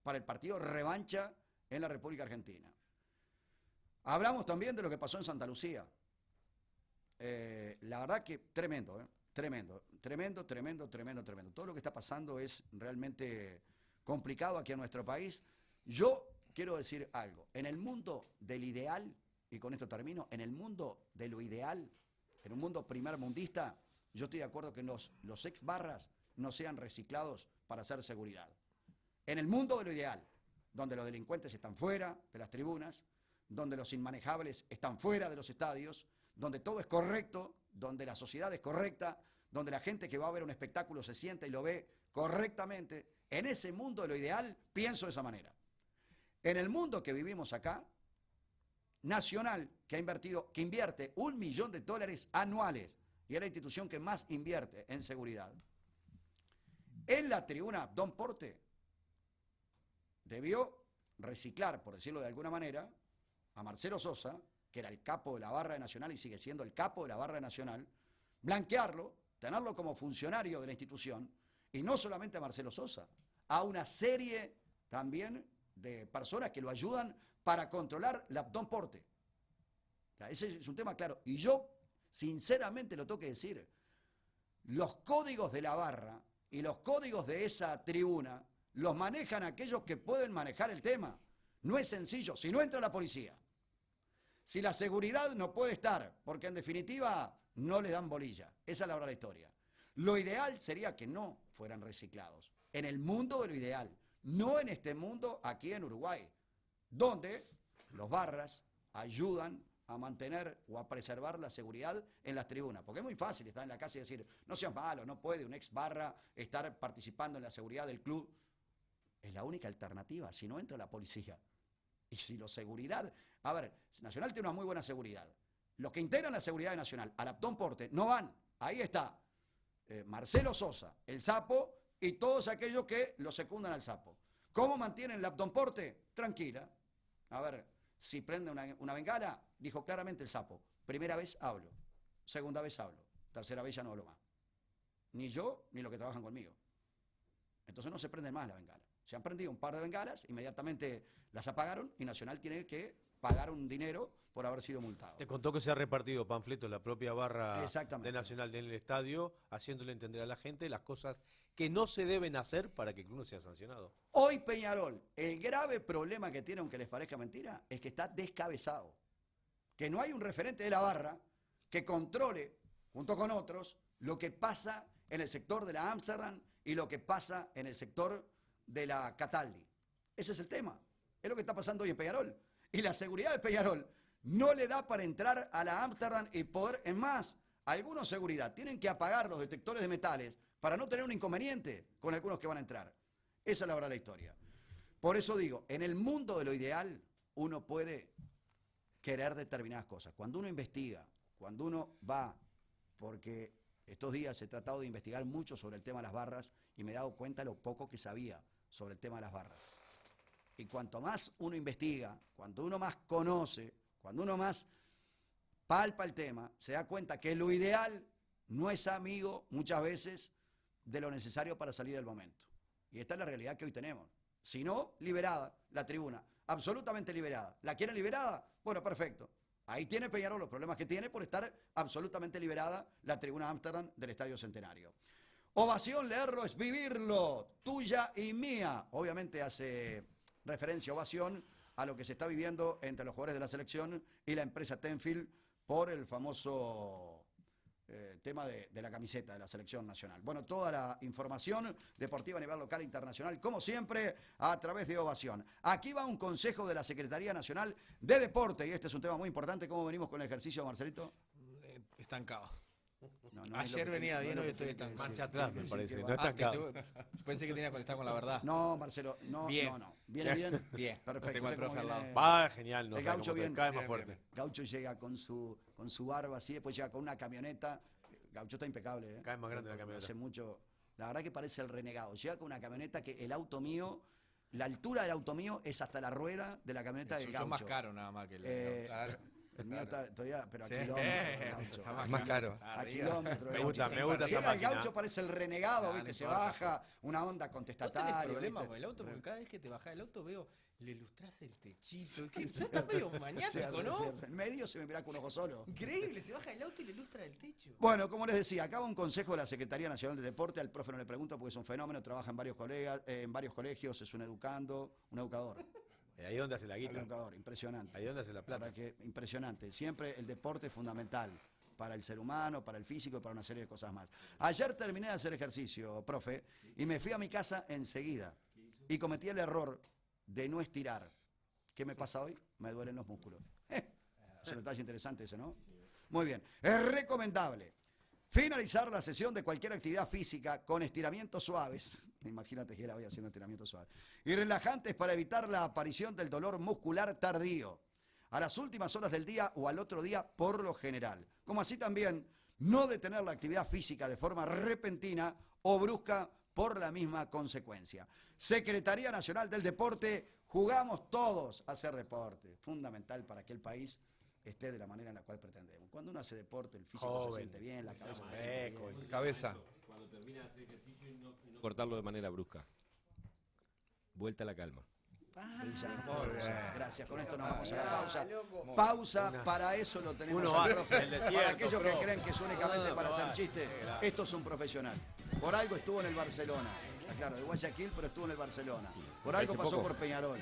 para el partido revancha en la República Argentina. Hablamos también de lo que pasó en Santa Lucía. La verdad que tremendo, tremendo. Todo lo que está pasando es realmente complicado aquí en nuestro país. Yo quiero decir algo. En el mundo del ideal, y con esto termino, en el mundo de lo ideal, en un mundo primermundista, yo estoy de acuerdo que los ex barras no sean reciclados para hacer seguridad. En el mundo de lo ideal, donde los delincuentes están fuera de las tribunas, donde los inmanejables están fuera de los estadios, donde todo es correcto, donde la sociedad es correcta, donde la gente que va a ver un espectáculo se sienta y lo ve correctamente, en ese mundo de lo ideal pienso de esa manera. En el mundo que vivimos acá, Nacional, que invierte $1 millón anuales, y es la institución que más invierte en seguridad, en la tribuna Don Porte, debió reciclar, por decirlo de alguna manera, a Marcelo Sosa, que era el capo de la barra de Nacional y sigue siendo el capo de la barra de Nacional, blanquearlo, tenerlo como funcionario de la institución, y no solamente a Marcelo Sosa, a una serie también de personas que lo ayudan para controlar la Don Porte. O sea, ese es un tema claro. Y yo, sinceramente, lo tengo que decir, los códigos de la barra y los códigos de esa tribuna los manejan aquellos que pueden manejar el tema. No es sencillo. Si no entra la policía, si la seguridad no puede estar, porque en definitiva no le dan bolilla. Esa es la verdad de la historia. Lo ideal sería que no fueran reciclados. En el mundo de lo ideal. No en este mundo aquí en Uruguay, donde los barras ayudan a mantener o a preservar la seguridad en las tribunas. Porque es muy fácil estar en la casa y decir, no seas malo, no puede un ex barra estar participando en la seguridad del club. Es la única alternativa, si no entra la policía. Y si la seguridad... A ver, Nacional tiene una muy buena seguridad. Los que integran la seguridad de Nacional al Don Porte no van. Ahí está Marcelo Sosa, el sapo, y todos aquellos que lo secundan al sapo. ¿Cómo mantienen la Don Porte? Tranquila. A ver, si prende una bengala, dijo claramente el sapo. Primera vez hablo, segunda vez hablo, tercera vez ya no hablo más. Ni yo, ni los que trabajan conmigo. Entonces no se prende más la bengala. Se han prendido un par de bengalas, inmediatamente las apagaron y Nacional tiene que pagar un dinero por haber sido multado. Te contó que se ha repartido panfletos la propia barra Exactamente. de Nacional en el estadio, haciéndole entender a la gente las cosas que no se deben hacer para que el club no sea sancionado. Hoy Peñarol, el grave problema que tiene, aunque les parezca mentira, es que está descabezado. Que no hay un referente de la barra que controle, junto con otros, lo que pasa en el sector de la Ámsterdam y lo que pasa en el sector de la Cataldi. Ese es el tema. Es lo que está pasando hoy en Peñarol. Y la seguridad de Peñarol no le da para entrar a la Ámsterdam y poder, es más, algunos seguridad tienen que apagar los detectores de metales para no tener un inconveniente con algunos que van a entrar. Esa es la verdad de la historia. Por eso digo, en el mundo de lo ideal, uno puede querer determinadas cosas. Cuando uno investiga, cuando uno va, porque estos días he tratado de investigar mucho sobre el tema de las barras y me he dado cuenta de lo poco que sabía sobre el tema de las barras. Y cuanto más uno investiga, cuanto uno más conoce, cuando uno más palpa el tema, se da cuenta que lo ideal no es amigo muchas veces de lo necesario para salir del momento. Y esta es la realidad que hoy tenemos. Si no, liberada la tribuna, absolutamente liberada. ¿La quieren liberada? Bueno, perfecto. Ahí tiene Peñarol los problemas que tiene por estar absolutamente liberada la tribuna Ámsterdam del Estadio Centenario. Ovación, leerlo es vivirlo, tuya y mía. Obviamente hace referencia, Ovación, a lo que se está viviendo entre los jugadores de la selección y la empresa Tenfield por el famoso tema de la camiseta de la selección nacional. Bueno, toda la información deportiva a nivel local e internacional, como siempre, a través de Ovación. Aquí va un consejo de la Secretaría Nacional de Deporte, y este es un tema muy importante. ¿Cómo venimos con el ejercicio, Marcelito? Estancado. No Ayer venía bien, hoy estoy estancado. estancado. Marcha atrás, me parece, no Ah, estancado. Pensé que tenía que conectar con la verdad. No, Marcelo, no, Bien. no. ¿Viene bien? Bien. Perfecto. Tengo al ¿Usted cómo profe al viene? lado. Va genial, no El sé Gaucho cómo te bien. cae más Bien, fuerte. bien. Gaucho llega con su barba así, después llega con una camioneta. Gaucho está impecable, ¿eh? Cae más grande la camioneta. Hace mucho. La verdad que parece el renegado. Llega con una camioneta que el auto mío, la altura del auto mío es hasta la rueda de la camioneta El del suyo Gaucho. más caro nada más que el de Claro. El mío está todavía, pero a Sí. kilómetros, Gaucho. Está Es más caro. A Arriba. kilómetros. Me gusta esa Llega el máquina. Gaucho, parece el renegado, Ah, ¿viste? no Se importa. baja, una onda ¿No tenés contestataria. problema ¿viste? con el auto? Porque cada vez que te bajás del auto veo, le ilustrás el techito. Que ya está medio maniático, ¿no? Cierto. En medio se me mira con un ojo solo. Increíble, se baja el auto y le ilustra el techo. Bueno, como les decía, acá va un consejo de la Secretaría Nacional de Deporte. Al profe no le pregunto porque es un fenómeno, trabaja en varios colegios, es un educador. Ahí donde hace la Un guita. educador, impresionante. Ahí donde hace la La plata. verdad que impresionante. Siempre el deporte es fundamental para el ser humano, para el físico y para una serie de cosas más. Ayer terminé de hacer ejercicio, profe, y me fui a mi casa enseguida. Y cometí el error de no estirar. ¿Qué me pasa hoy? Me duelen los músculos. Es un detalle interesante ese, ¿no? Muy bien. Es recomendable finalizar la sesión de cualquier actividad física con estiramientos suaves. Imagínate que era hoy haciendo estiramientos suaves. Y relajantes para evitar la aparición del dolor muscular tardío. A las últimas horas del día o al otro día por lo general. Como así también no detener la actividad física de forma repentina o brusca por la misma consecuencia. Secretaría Nacional del Deporte, jugamos todos a hacer deporte. Fundamental para que el país esté de la manera en la cual pretendemos. Cuando uno hace deporte, el físico se Joven. siente bien, la cabeza se siente bien. Cabeza. Cuando termina de hacer ejercicio y no cortarlo de manera brusca. Vuelta a la calma. Brillante. Muy bien. Gracias, con esto nos vamos a la pausa. Pausa, para eso lo tenemos Uno al va profe. en el desierto, Para aquellos que profe. creen que es únicamente No, para no hacer va. chistes, esto es un profesional. Por algo estuvo en el Barcelona. Está claro, de Guayaquil, pero estuvo en el Barcelona. Por algo Hace pasó poco. por Peñarol.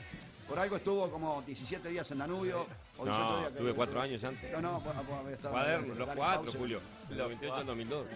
Por algo estuvo como 17 días en Danubio. o 18 No, días que- tuve 4 años antes. No, había estado- Cuaderno, los dale, 4, pausa. Julio. Del 98 al 2002.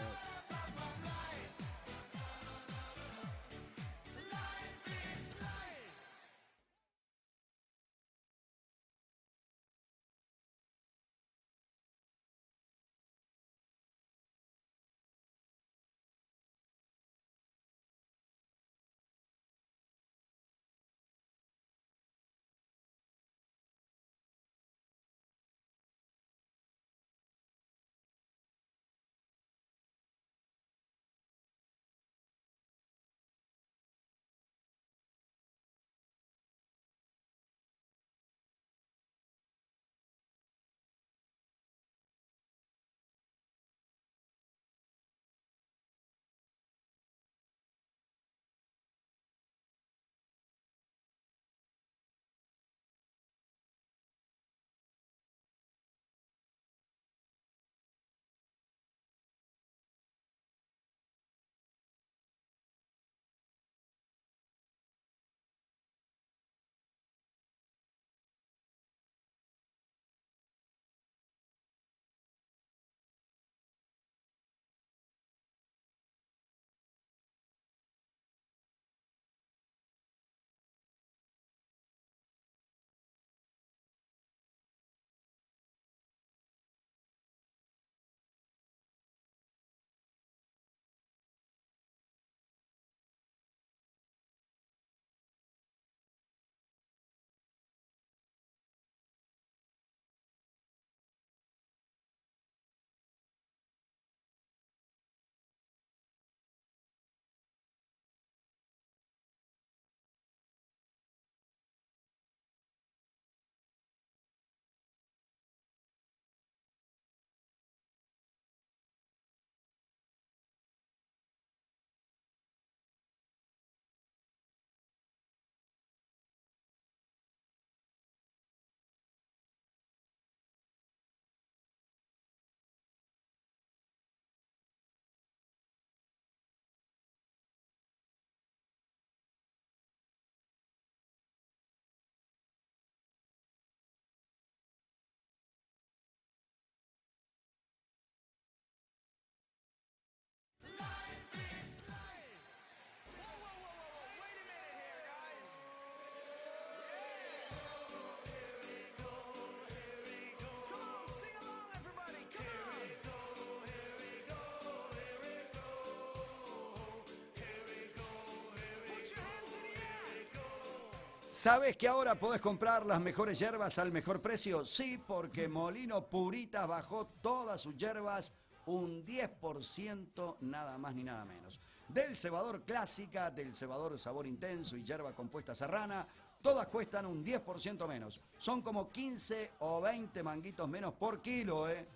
¿Sabes que ahora podés comprar las mejores hierbas al mejor precio? Sí, porque Molino Puritas bajó todas sus hierbas un 10%, nada más ni nada menos. Del cebador clásica, del cebador sabor intenso y hierba compuesta serrana, todas cuestan un 10% menos. Son como 15 o 20 manguitos menos por kilo, ¿eh?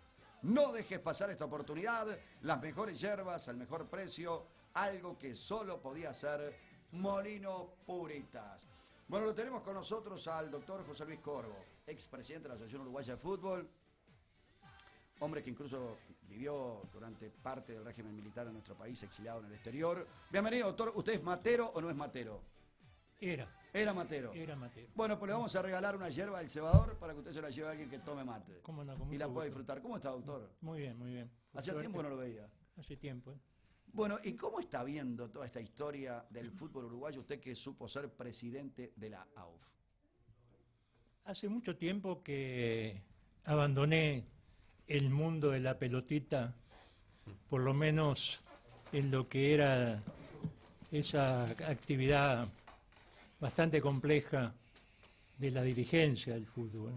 No dejes pasar esta oportunidad. Las mejores hierbas al mejor precio, algo que solo podía hacer Molino Puritas. Bueno, lo tenemos con nosotros al doctor José Luis Corvo, expresidente de la Asociación Uruguaya de Fútbol, hombre que incluso vivió durante parte del régimen militar en nuestro país, exiliado en el exterior. Bienvenido, doctor. ¿Usted es matero o no es matero? Era matero. Era matero. Bueno, pues le vamos a regalar una hierba del cebador para que usted se la lleve a alguien que tome mate. ¿Cómo no? Con Y la mucho pueda gusto. disfrutar. ¿Cómo está, doctor? Muy bien, muy bien. Hacía Suerte. tiempo no lo veía. Hace tiempo, ¿eh? Bueno, ¿y cómo está viendo toda esta historia del fútbol uruguayo usted que supo ser presidente de la AUF? Hace mucho tiempo que abandoné el mundo de la pelotita, por lo menos en lo que era esa actividad bastante compleja de la dirigencia del fútbol.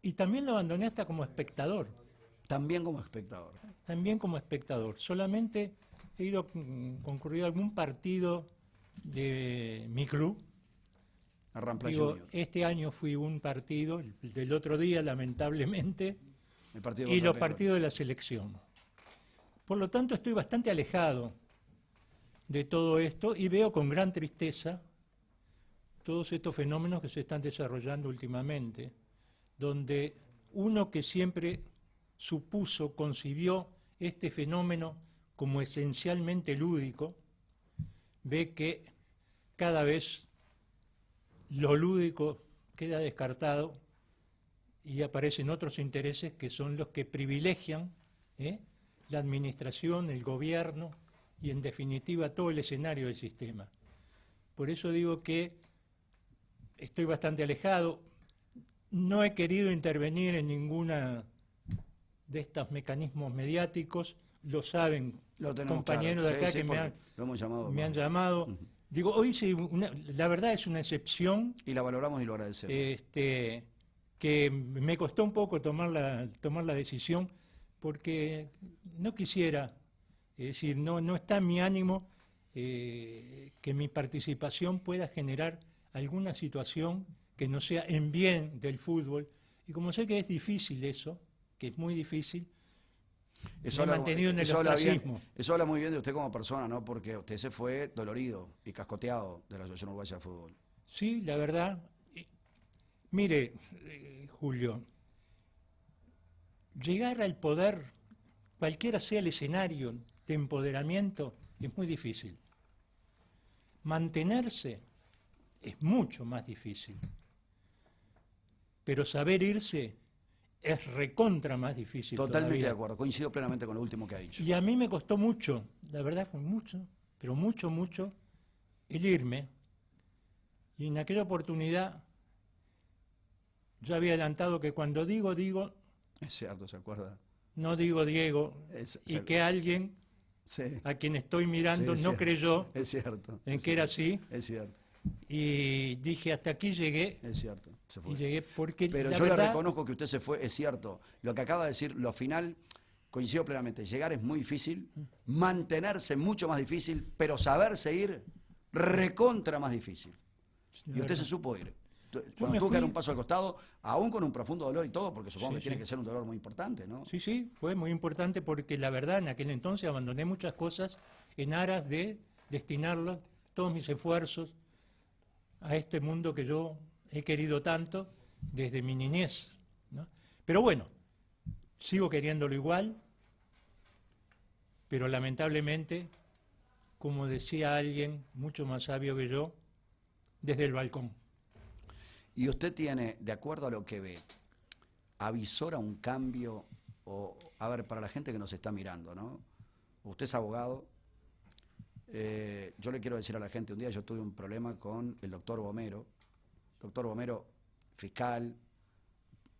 Y también lo abandoné hasta como espectador. También como espectador. También como espectador. Solamente he ido concurrido a algún partido de mi club. Rampla Digo, Junior. este año fui un partido, el del otro día, lamentablemente, El partido y contra los Peñarol. partidos de la selección. Por lo tanto, estoy bastante alejado de todo esto y veo con gran tristeza todos estos fenómenos que se están desarrollando últimamente, donde uno que siempre supuso, concibió este fenómeno como esencialmente lúdico, ve que cada vez lo lúdico queda descartado y aparecen otros intereses que son los que privilegian la administración, el gobierno y en definitiva todo el escenario del sistema. Por eso digo que estoy bastante alejado, no he querido intervenir en ninguna de estos mecanismos mediáticos, lo saben compañeros de acá que me han llamado. Digo, hoy sí, la verdad es una excepción. Y la valoramos y lo agradecemos. Que me costó un poco tomar la decisión porque no quisiera, es decir, no está en mi ánimo que mi participación pueda generar alguna situación que no sea en bien del fútbol. Y como sé que es difícil eso, que es muy difícil, me he mantenido en el ostracismo. Eso habla muy bien de usted como persona, ¿no? Porque usted se fue dolorido y cascoteado de la Asociación Uruguaya de Fútbol. Sí, la verdad. Mire, Julio, llegar al poder, cualquiera sea el escenario de empoderamiento, es muy difícil. Mantenerse es mucho más difícil. Pero saber irse es recontra más difícil. Totalmente todavía. de acuerdo, coincido plenamente con lo último que ha dicho. Y a mí me costó mucho, la verdad fue mucho, pero mucho, el irme. Y en aquella oportunidad yo había adelantado que cuando digo, es cierto, ¿se acuerda? No digo Diego, y que alguien a quien estoy mirando no creyó en que era así. Es cierto. Y dije, hasta aquí llegué. Es cierto, se fue. Y llegué porque pero la yo verdad, le reconozco que usted se fue, es cierto. Lo que acaba de decir, lo final, coincido plenamente. Llegar es muy difícil, mantenerse mucho más difícil, pero saberse ir, recontra más difícil. Y usted se supo ir. Cuando tuvo que dar un paso al costado, aún con un profundo dolor y todo, porque supongo que tiene que ser un dolor muy importante, ¿no? Sí, fue muy importante porque la verdad en aquel entonces abandoné muchas cosas en aras de destinarlos, todos mis esfuerzos, a este mundo que yo he querido tanto desde mi niñez, ¿no? Pero bueno, sigo queriéndolo igual, pero lamentablemente, como decía alguien mucho más sabio que yo, desde el balcón. Y usted tiene, de acuerdo a lo que ve, avisora un cambio, o, a ver, para la gente que nos está mirando, ¿no? Usted es abogado. Yo le quiero decir a la gente, un día yo tuve un problema con el doctor Bomero. Doctor Bomero, fiscal,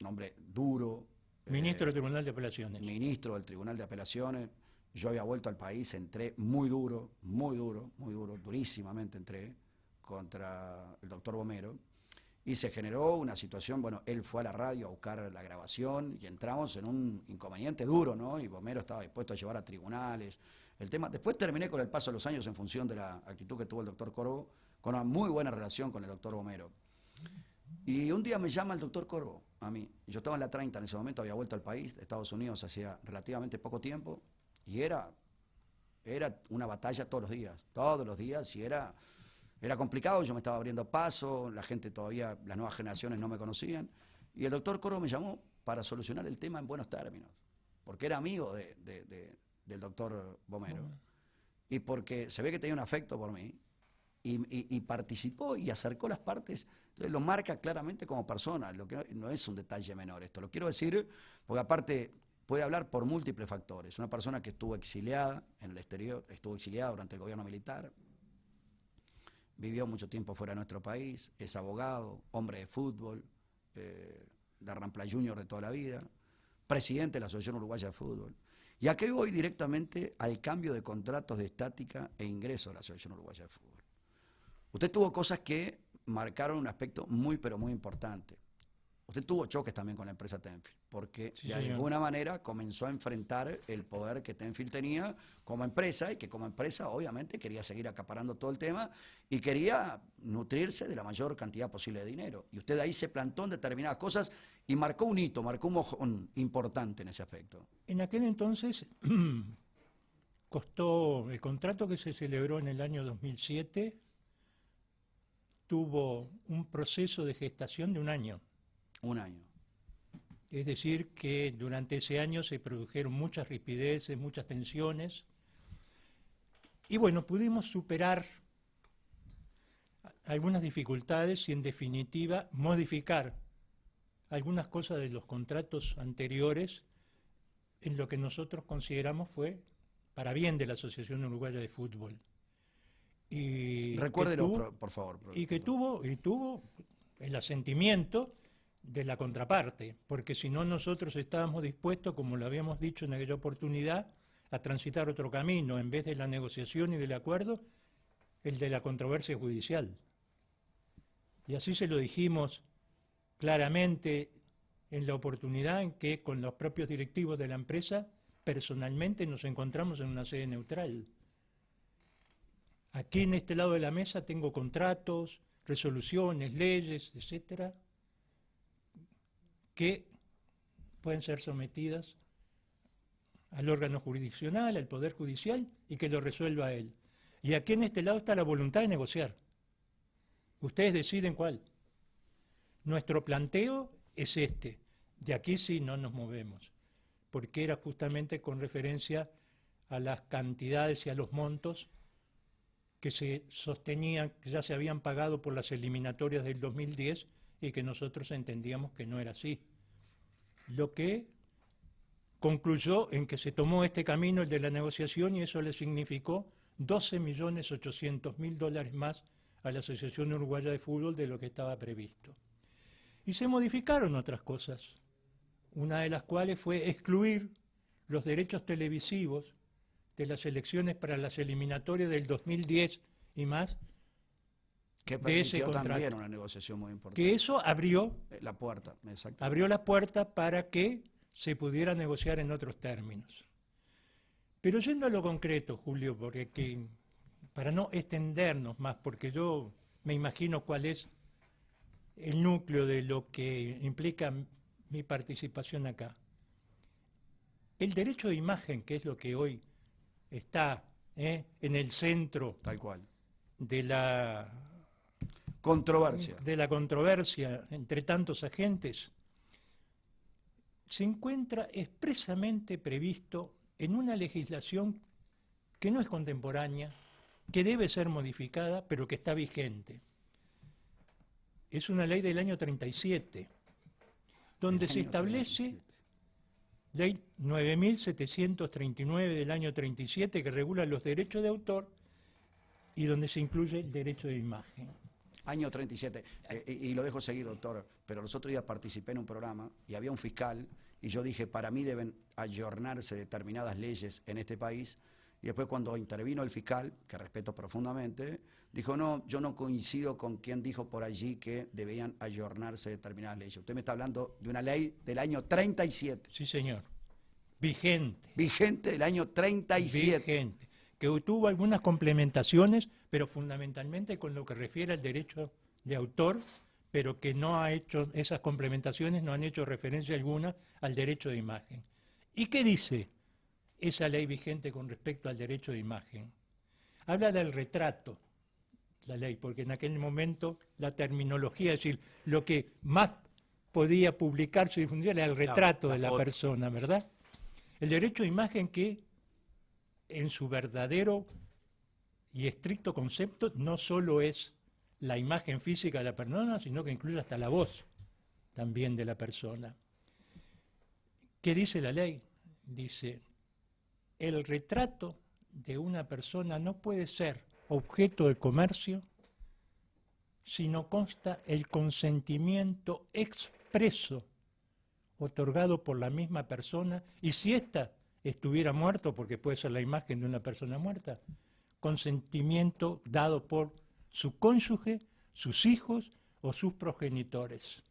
un hombre duro. Ministro del Tribunal de Apelaciones. Ministro del Tribunal de Apelaciones. Yo había vuelto al país, entré muy duro, durísimamente entré. contra el doctor Bomero y se generó una situación, bueno, él fue a la radio a buscar la grabación y entramos en un inconveniente duro, ¿no? Y Bomero estaba dispuesto a llevar a tribunales el tema. Después terminé con el paso de los años en función de la actitud que tuvo el doctor Corvo, con una muy buena relación con el doctor Bomero. Y un día me llama el doctor Corvo a mí. Yo estaba en la 30 en ese momento, había vuelto al país de Estados Unidos hacía relativamente poco tiempo y era una batalla todos los días y era complicado. Yo me estaba abriendo paso, la gente todavía, las nuevas generaciones no me conocían y el doctor Corvo me llamó para solucionar el tema en buenos términos, porque era amigo del doctor Bomero y porque se ve que tenía un afecto por mí. Y participó y acercó las partes, entonces lo marca claramente como persona, lo que no es un detalle menor esto, lo quiero decir porque aparte puede hablar por múltiples factores, una persona que estuvo exiliada en el exterior, estuvo exiliada durante el gobierno militar, vivió mucho tiempo fuera de nuestro país, es abogado, hombre de fútbol, de Rampla Junior de toda la vida, presidente de la Asociación Uruguaya de Fútbol. Y aquí voy directamente al cambio de contratos de estática e ingreso de la Asociación Uruguaya de Fútbol. Usted tuvo cosas que marcaron un aspecto muy, pero muy importante. Usted tuvo choques también con la empresa Tenfield, porque Sí, de señor. alguna manera comenzó a enfrentar el poder que Tenfield tenía como empresa y que como empresa obviamente quería seguir acaparando todo el tema y quería nutrirse de la mayor cantidad posible de dinero. Y usted ahí se plantó en determinadas cosas y marcó un hito, marcó un mojón importante en ese aspecto. En aquel entonces costó, el contrato que se celebró en el año 2007 tuvo un proceso de gestación de un año. Un año. Es decir, que durante ese año se produjeron muchas rispideces, muchas tensiones. Y bueno, pudimos superar algunas dificultades y en definitiva modificar algunas cosas de los contratos anteriores en lo que nosotros consideramos fue para bien de la Asociación Uruguaya de Fútbol. Y Recuérdelo, por favor. Y que tuvo el asentimiento de la contraparte, porque si no nosotros estábamos dispuestos, como lo habíamos dicho en aquella oportunidad, a transitar otro camino, en vez de la negociación y del acuerdo, el de la controversia judicial. Y así se lo dijimos claramente en la oportunidad en que con los propios directivos de la empresa personalmente nos encontramos en una sede neutral. Aquí en este lado de la mesa tengo contratos, resoluciones, leyes, etcétera, que pueden ser sometidas al órgano jurisdiccional, al Poder Judicial, y que lo resuelva él. Y aquí en este lado está la voluntad de negociar. Ustedes deciden cuál. Nuestro planteo es este. De aquí sí no nos movemos, porque era justamente con referencia a las cantidades y a los montos que se sostenían, que ya se habían pagado por las eliminatorias del 2010 y que nosotros entendíamos que no era así. Lo que concluyó en que se tomó este camino, el de la negociación, y eso le significó $12.800.000 más a la Asociación Uruguaya de Fútbol de lo que estaba previsto. Y se modificaron otras cosas, una de las cuales fue excluir los derechos televisivos de las elecciones para las eliminatorias del 2010 y más, Que de ese permitió contrato. también una negociación muy importante. Que eso abrió La puerta, exacto. abrió la puerta para que se pudiera negociar en otros términos. Pero yendo a lo concreto, Julio, porque para no extendernos más, porque yo me imagino cuál es el núcleo de lo que implica mi participación acá. El derecho de imagen, que es lo que hoy está en el centro Tal cual. de la controversia entre tantos agentes, se encuentra expresamente previsto en una legislación que no es contemporánea, que debe ser modificada, pero que está vigente. Es una ley del año 37, donde se establece ley 9.739 del año 37, que regula los derechos de autor y donde se incluye el derecho de imagen. Año 37. Y lo dejo seguir, doctor, pero los otros días participé en un programa y había un fiscal y yo dije, para mí deben ayornarse determinadas leyes en este país y después cuando intervino el fiscal, que respeto profundamente, dijo, no, yo no coincido con quien dijo por allí que debían ayornarse determinadas leyes. Usted me está hablando de una ley del año 37. Sí, señor. Vigente. Vigente del año 37. Vigente. Que tuvo algunas complementaciones, pero fundamentalmente con lo que refiere al derecho de autor, pero que no ha hecho, esas complementaciones no han hecho referencia alguna al derecho de imagen. ¿Y qué dice esa ley vigente con respecto al derecho de imagen? Habla del retrato, la ley, porque en aquel momento la terminología, es decir, lo que más podía publicarse y difundir era el retrato de la foto. persona, ¿verdad? El derecho de imagen que, en su verdadero y estricto concepto, no solo es la imagen física de la persona, sino que incluye hasta la voz también de la persona. ¿Qué dice la ley? Dice, el retrato de una persona no puede ser objeto de comercio si no consta el consentimiento expreso otorgado por la misma persona, y si ésta estuviera muerto, porque puede ser la imagen de una persona muerta, consentimiento dado por su cónyuge, sus hijos o sus progenitores.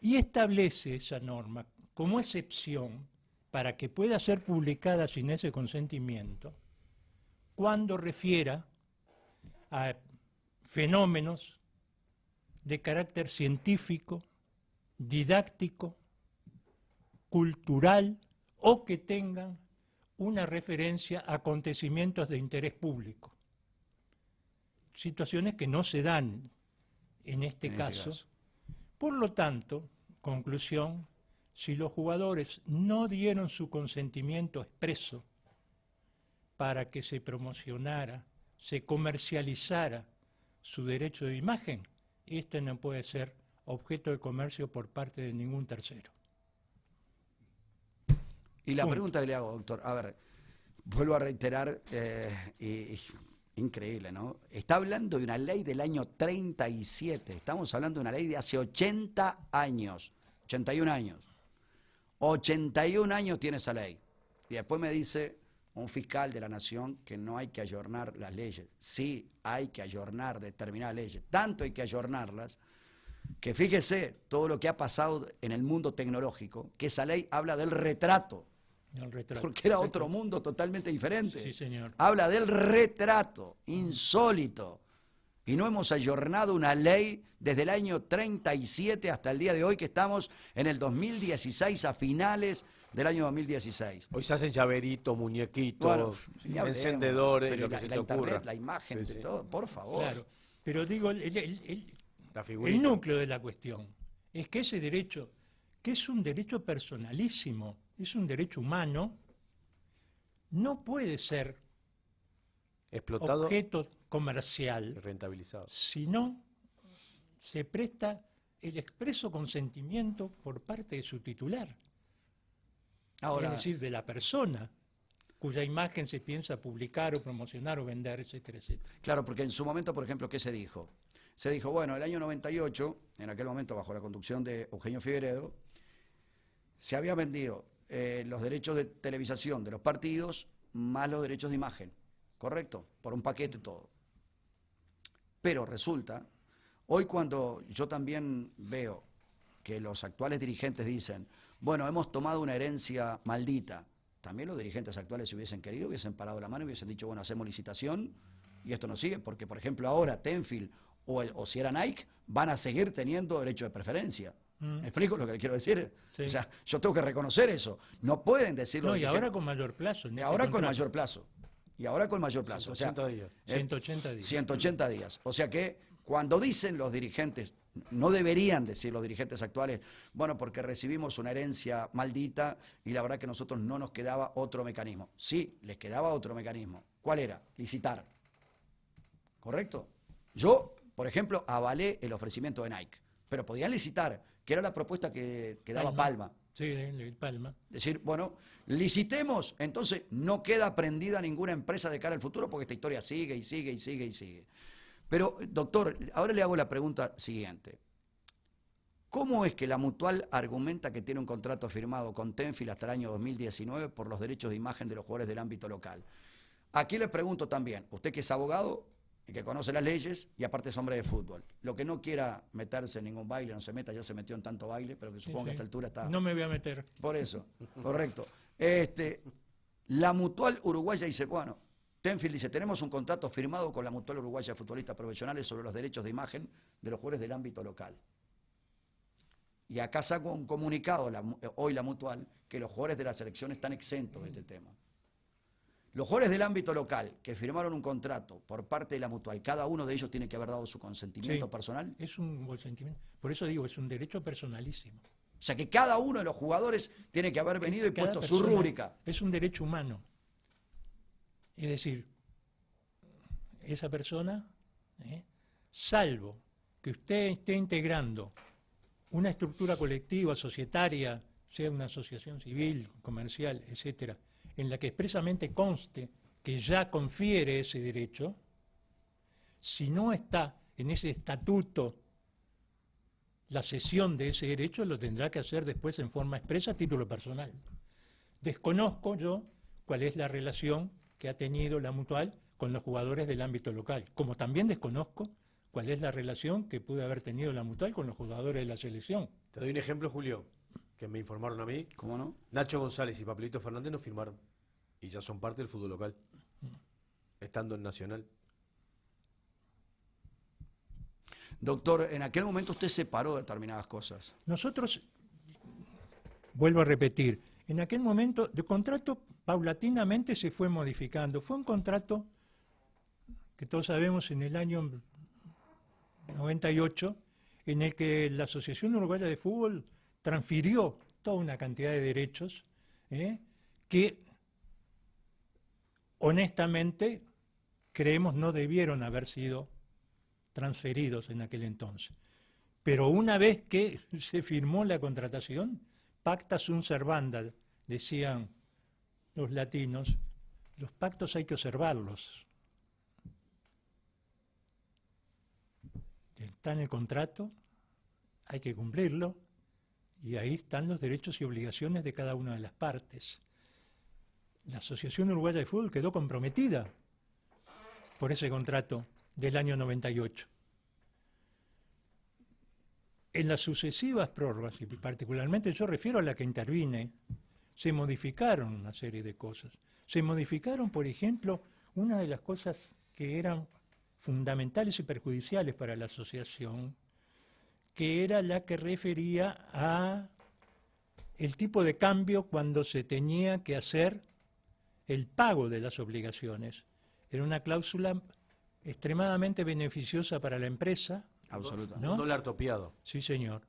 Y establece esa norma como excepción para que pueda ser publicada sin ese consentimiento cuando refiera a fenómenos de carácter científico, didáctico, cultural o que tengan una referencia a acontecimientos de interés público. Situaciones que no se dan en este caso. Por lo tanto, conclusión, si los jugadores no dieron su consentimiento expreso para que se promocionara, se comercializara su derecho de imagen, este no puede ser objeto de comercio por parte de ningún tercero. Y la pregunta que le hago, doctor, a ver, vuelvo a reiterar, increíble, ¿no? Está hablando de una ley del año 37, estamos hablando de una ley de hace 80 años, 81 años. 81 años tiene esa ley. Y después me dice un fiscal de la Nación que no hay que ayornar las leyes. Sí, hay que ayornar determinadas leyes. Tanto hay que ayornarlas que fíjese todo lo que ha pasado en el mundo tecnológico, que esa ley habla del retrato. Porque era otro mundo totalmente diferente. Sí, señor. Habla del retrato, insólito. Y no hemos ayornado una ley desde el año 37 hasta el día de hoy, que estamos en el 2016, a finales del año 2016. Hoy se hacen llaveritos, muñequitos, Bueno, encendedores, pero lo que la se te internet, ocurra. la imagen, Sí, sí. todo, por favor. Claro, pero digo, La figurita. el núcleo de la cuestión es que ese derecho, que es un derecho personalísimo, es un derecho humano, no puede ser Explotado objeto comercial, y rentabilizado. si no se presta el expreso consentimiento por parte de su titular. Ahora, es decir, de la persona cuya imagen se piensa publicar o promocionar o vender, etcétera, etcétera. claro, porque en su momento, por ejemplo, ¿qué se dijo? Se dijo, bueno, el año 98, en aquel momento bajo la conducción de Eugenio Figueredo, se habían vendido los derechos de televisación de los partidos más los derechos de imagen, ¿correcto? Por un paquete todo. Pero resulta, hoy cuando yo también veo que los actuales dirigentes dicen, bueno, hemos tomado una herencia maldita, también los dirigentes actuales, si hubiesen querido, hubiesen parado la mano y hubiesen dicho, bueno, hacemos licitación y esto no sigue, porque por ejemplo ahora Tenfield o si era Nike van a seguir teniendo derecho de preferencia. ¿Me explico lo que le quiero decir? Sí. O sea, yo tengo que reconocer eso. No pueden decirlo. No, y ahora con mayor plazo. Y ahora con mayor plazo. Y ahora con mayor plazo. 180 días. 180 días. 180 días. O sea que cuando dicen los dirigentes, no deberían decir los dirigentes actuales, bueno, porque recibimos una herencia maldita y la verdad que a nosotros no nos quedaba otro mecanismo. Sí, les quedaba otro mecanismo. ¿Cuál era? Licitar. ¿Correcto? Yo, por ejemplo, avalé el ofrecimiento de Nike, pero podían licitar, que era la propuesta que daba Palma. Sí, de Palma. Decir, bueno, licitemos, entonces no queda prendida ninguna empresa de cara al futuro porque esta historia sigue y sigue y sigue y sigue. Pero, doctor, ahora le hago la pregunta siguiente. ¿Cómo es que la Mutual argumenta que tiene un contrato firmado con Tenfield hasta el año 2019 por los derechos de imagen de los jugadores del ámbito local? Aquí le pregunto también, usted que es abogado y que conoce las leyes y aparte es hombre de fútbol, lo que no quiera meterse en ningún baile, no se meta, ya se metió en tanto baile, pero que supongo que a esta altura está... No me voy a meter. Por eso, correcto. La Mutual Uruguaya dice, bueno, Tenfield dice, tenemos un contrato firmado con la Mutual Uruguaya de Futbolistas Profesionales sobre los derechos de imagen de los jugadores del ámbito local. Y acá saco un comunicado, hoy la Mutual, que los jugadores de la selección están exentos de este tema. Los jugadores del ámbito local que firmaron un contrato por parte de la Mutual, cada uno de ellos tiene que haber dado su consentimiento personal. Es un consentimiento. Por eso digo, es un derecho personalísimo. O sea que cada uno de los jugadores tiene que haber venido y puesto su rúbrica. Es un derecho humano. Es decir, esa persona, salvo que usted esté integrando una estructura colectiva, societaria, sea una asociación civil, comercial, etcétera, en la que expresamente conste que ya confiere ese derecho, si no está en ese estatuto la cesión de ese derecho, lo tendrá que hacer después en forma expresa a título personal. Desconozco yo cuál es la relación que ha tenido la Mutual con los jugadores del ámbito local, como también desconozco cuál es la relación que pudo haber tenido la Mutual con los jugadores de la selección. Te doy un ejemplo, Julio, que me informaron a mí. ¿Cómo no? Nacho González y Papelito Fernández no firmaron y ya son parte del fútbol local, estando en Nacional. Doctor, en aquel momento usted separó determinadas cosas. Nosotros, vuelvo a repetir, en aquel momento el contrato paulatinamente se fue modificando. Fue un contrato que todos sabemos en el año 98, en el que la Asociación Uruguaya de Fútbol transfirió toda una cantidad de derechos que honestamente creemos no debieron haber sido transferidos en aquel entonces. Pero una vez que se firmó la contratación, pacta sunt servanda, decían los latinos, los pactos hay que observarlos. Está en el contrato, hay que cumplirlo, y ahí están los derechos y obligaciones de cada una de las partes. La Asociación Uruguaya de Fútbol quedó comprometida por ese contrato del año 98. En las sucesivas prórrogas, y particularmente yo refiero a la que intervine, se modificaron una serie de cosas. Se modificaron, por ejemplo, una de las cosas que eran fundamentales y perjudiciales para la asociación, que era la que refería a el tipo de cambio cuando se tenía que hacer el pago de las obligaciones. Era una cláusula extremadamente beneficiosa para la empresa. Absolutamente. ¿No? Un dólar topiado. Sí, señor.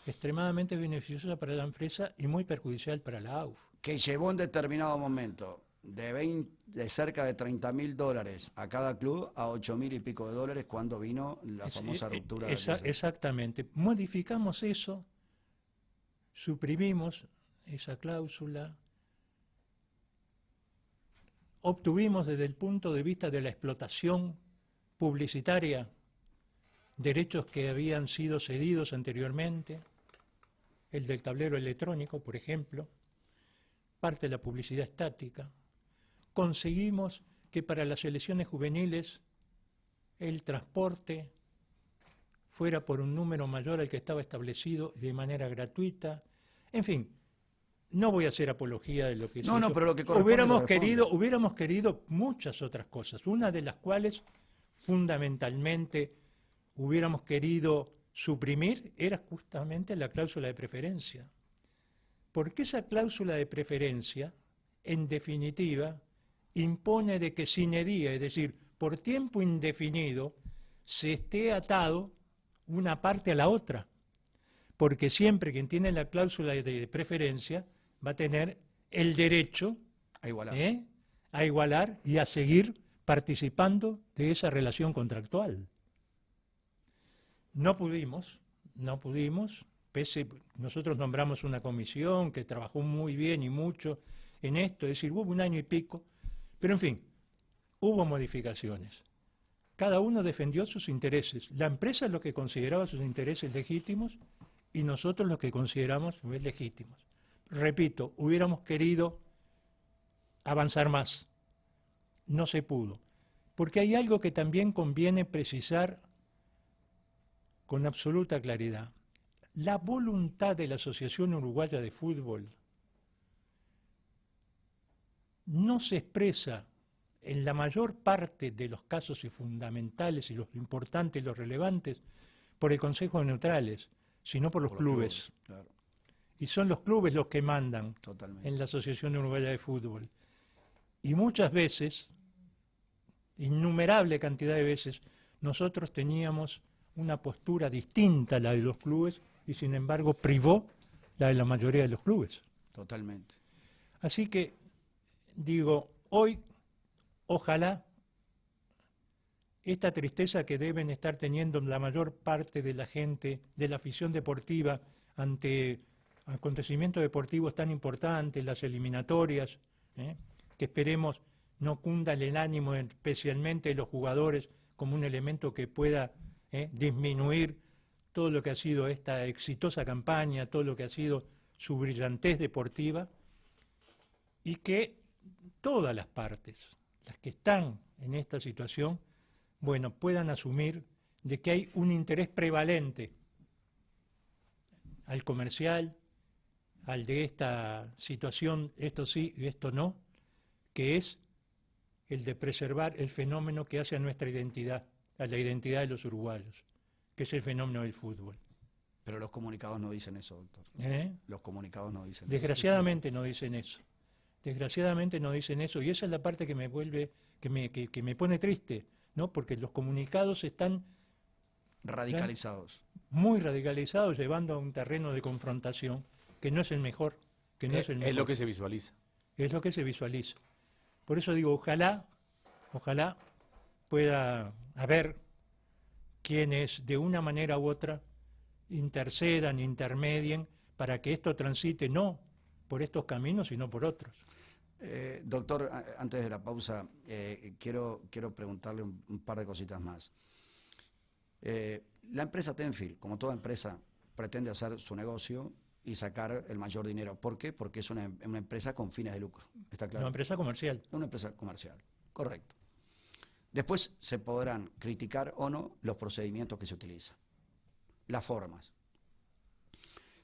Extremadamente beneficiosa para la empresa y muy perjudicial para la AUF. Que llevó en determinado momento de cerca de $30.000 a cada club a $8.000 y pico de dólares cuando vino la famosa ruptura. Exactamente. Modificamos eso, suprimimos esa cláusula, obtuvimos desde el punto de vista de la explotación publicitaria derechos que habían sido cedidos anteriormente, el del tablero electrónico, por ejemplo, parte de la publicidad estática. Conseguimos que para las selecciones juveniles el transporte fuera por un número mayor al que estaba establecido de manera gratuita. En fin, no voy a hacer apología de lo que no, pero lo que corresponde, hubiéramos querido muchas otras cosas, una de las cuales fundamentalmente hubiéramos querido suprimir era justamente la cláusula de preferencia. Porque esa cláusula de preferencia, en definitiva, impone de que sine die, es decir, por tiempo indefinido, se esté atado una parte a la otra. Porque siempre quien tiene la cláusula de preferencia va a tener el derecho a igualar y a seguir participando de esa relación contractual. No pudimos, nosotros nombramos una comisión que trabajó muy bien y mucho en esto, es decir, hubo un año y pico, pero en fin, hubo modificaciones. Cada uno defendió sus intereses. La empresa lo que consideraba sus intereses legítimos y nosotros lo que consideramos legítimos. Repito, hubiéramos querido avanzar más. no se pudo. Porque hay algo que también conviene precisar con absoluta claridad. La voluntad de la Asociación Uruguaya de Fútbol no se expresa en la mayor parte de los casos y fundamentales y los importantes y los relevantes por el Consejo de Neutrales, sino por los clubes. Claro. Y son los clubes los que mandan Totalmente. en la Asociación Uruguaya de Fútbol. Y muchas veces, innumerable cantidad de veces, nosotros teníamos una postura distinta a la de los clubes y sin embargo privó la de la mayoría de los clubes. Totalmente. Así que, digo, hoy, ojalá, esta tristeza que deben estar teniendo la mayor parte de la gente, de la afición deportiva, ante acontecimientos deportivos tan importantes, las eliminatorias, que esperemos no cundan el ánimo, especialmente de los jugadores, como un elemento que pueda disminuir todo lo que ha sido esta exitosa campaña, todo lo que ha sido su brillantez deportiva, y que todas las partes, las que están en esta situación, bueno, puedan asumir de que hay un interés prevalente al comercial, al de esta situación, esto sí y esto no, que es el de preservar el fenómeno que hace a nuestra identidad, a la identidad de los uruguayos, que es el fenómeno del fútbol. Pero los comunicados no dicen eso, doctor. Los comunicados no dicen Desgraciadamente no dicen eso. Desgraciadamente no dicen eso, y esa es la parte que me vuelve, que me pone triste, ¿no? Porque los comunicados están radicalizados. Muy radicalizados, llevando a un terreno de confrontación que no es el mejor. Que no es el mejor. Es lo que se visualiza. Es lo que se visualiza. Por eso digo, ojalá pueda haber quienes de una manera u otra intercedan, intermedien, para que esto transite no por estos caminos, sino por otros. Doctor, antes de la pausa, quiero preguntarle un par de cositas más. La empresa Tenfield, como toda empresa, pretende hacer su negocio y sacar el mayor dinero. ¿Por qué? Porque es una empresa con fines de lucro. ¿Está claro? Una empresa comercial. Una empresa comercial, correcto. Después se podrán criticar o no los procedimientos que se utilizan, las formas.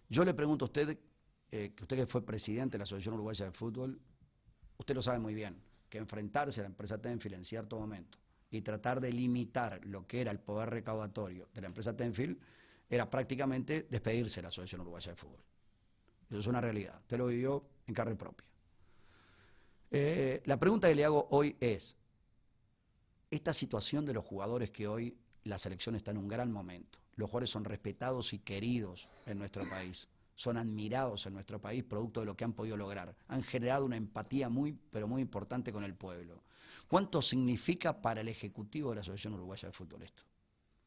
Yo le pregunto a usted, que usted que fue presidente de la Asociación Uruguaya de Fútbol, usted lo sabe muy bien, que enfrentarse a la empresa Tenfield en cierto momento y tratar de limitar lo que era el poder recaudatorio de la empresa Tenfield era prácticamente despedirse de la Asociación Uruguaya de Fútbol. Eso es una realidad, usted lo vivió en carne propia. La pregunta que le hago hoy es, esta situación de los jugadores que hoy la selección está en un gran momento, los jugadores son respetados y queridos en nuestro país, son admirados en nuestro país producto de lo que han podido lograr, han generado una empatía muy, pero muy importante con el pueblo. ¿Cuánto significa para el Ejecutivo de la Asociación Uruguaya de Fútbol esto?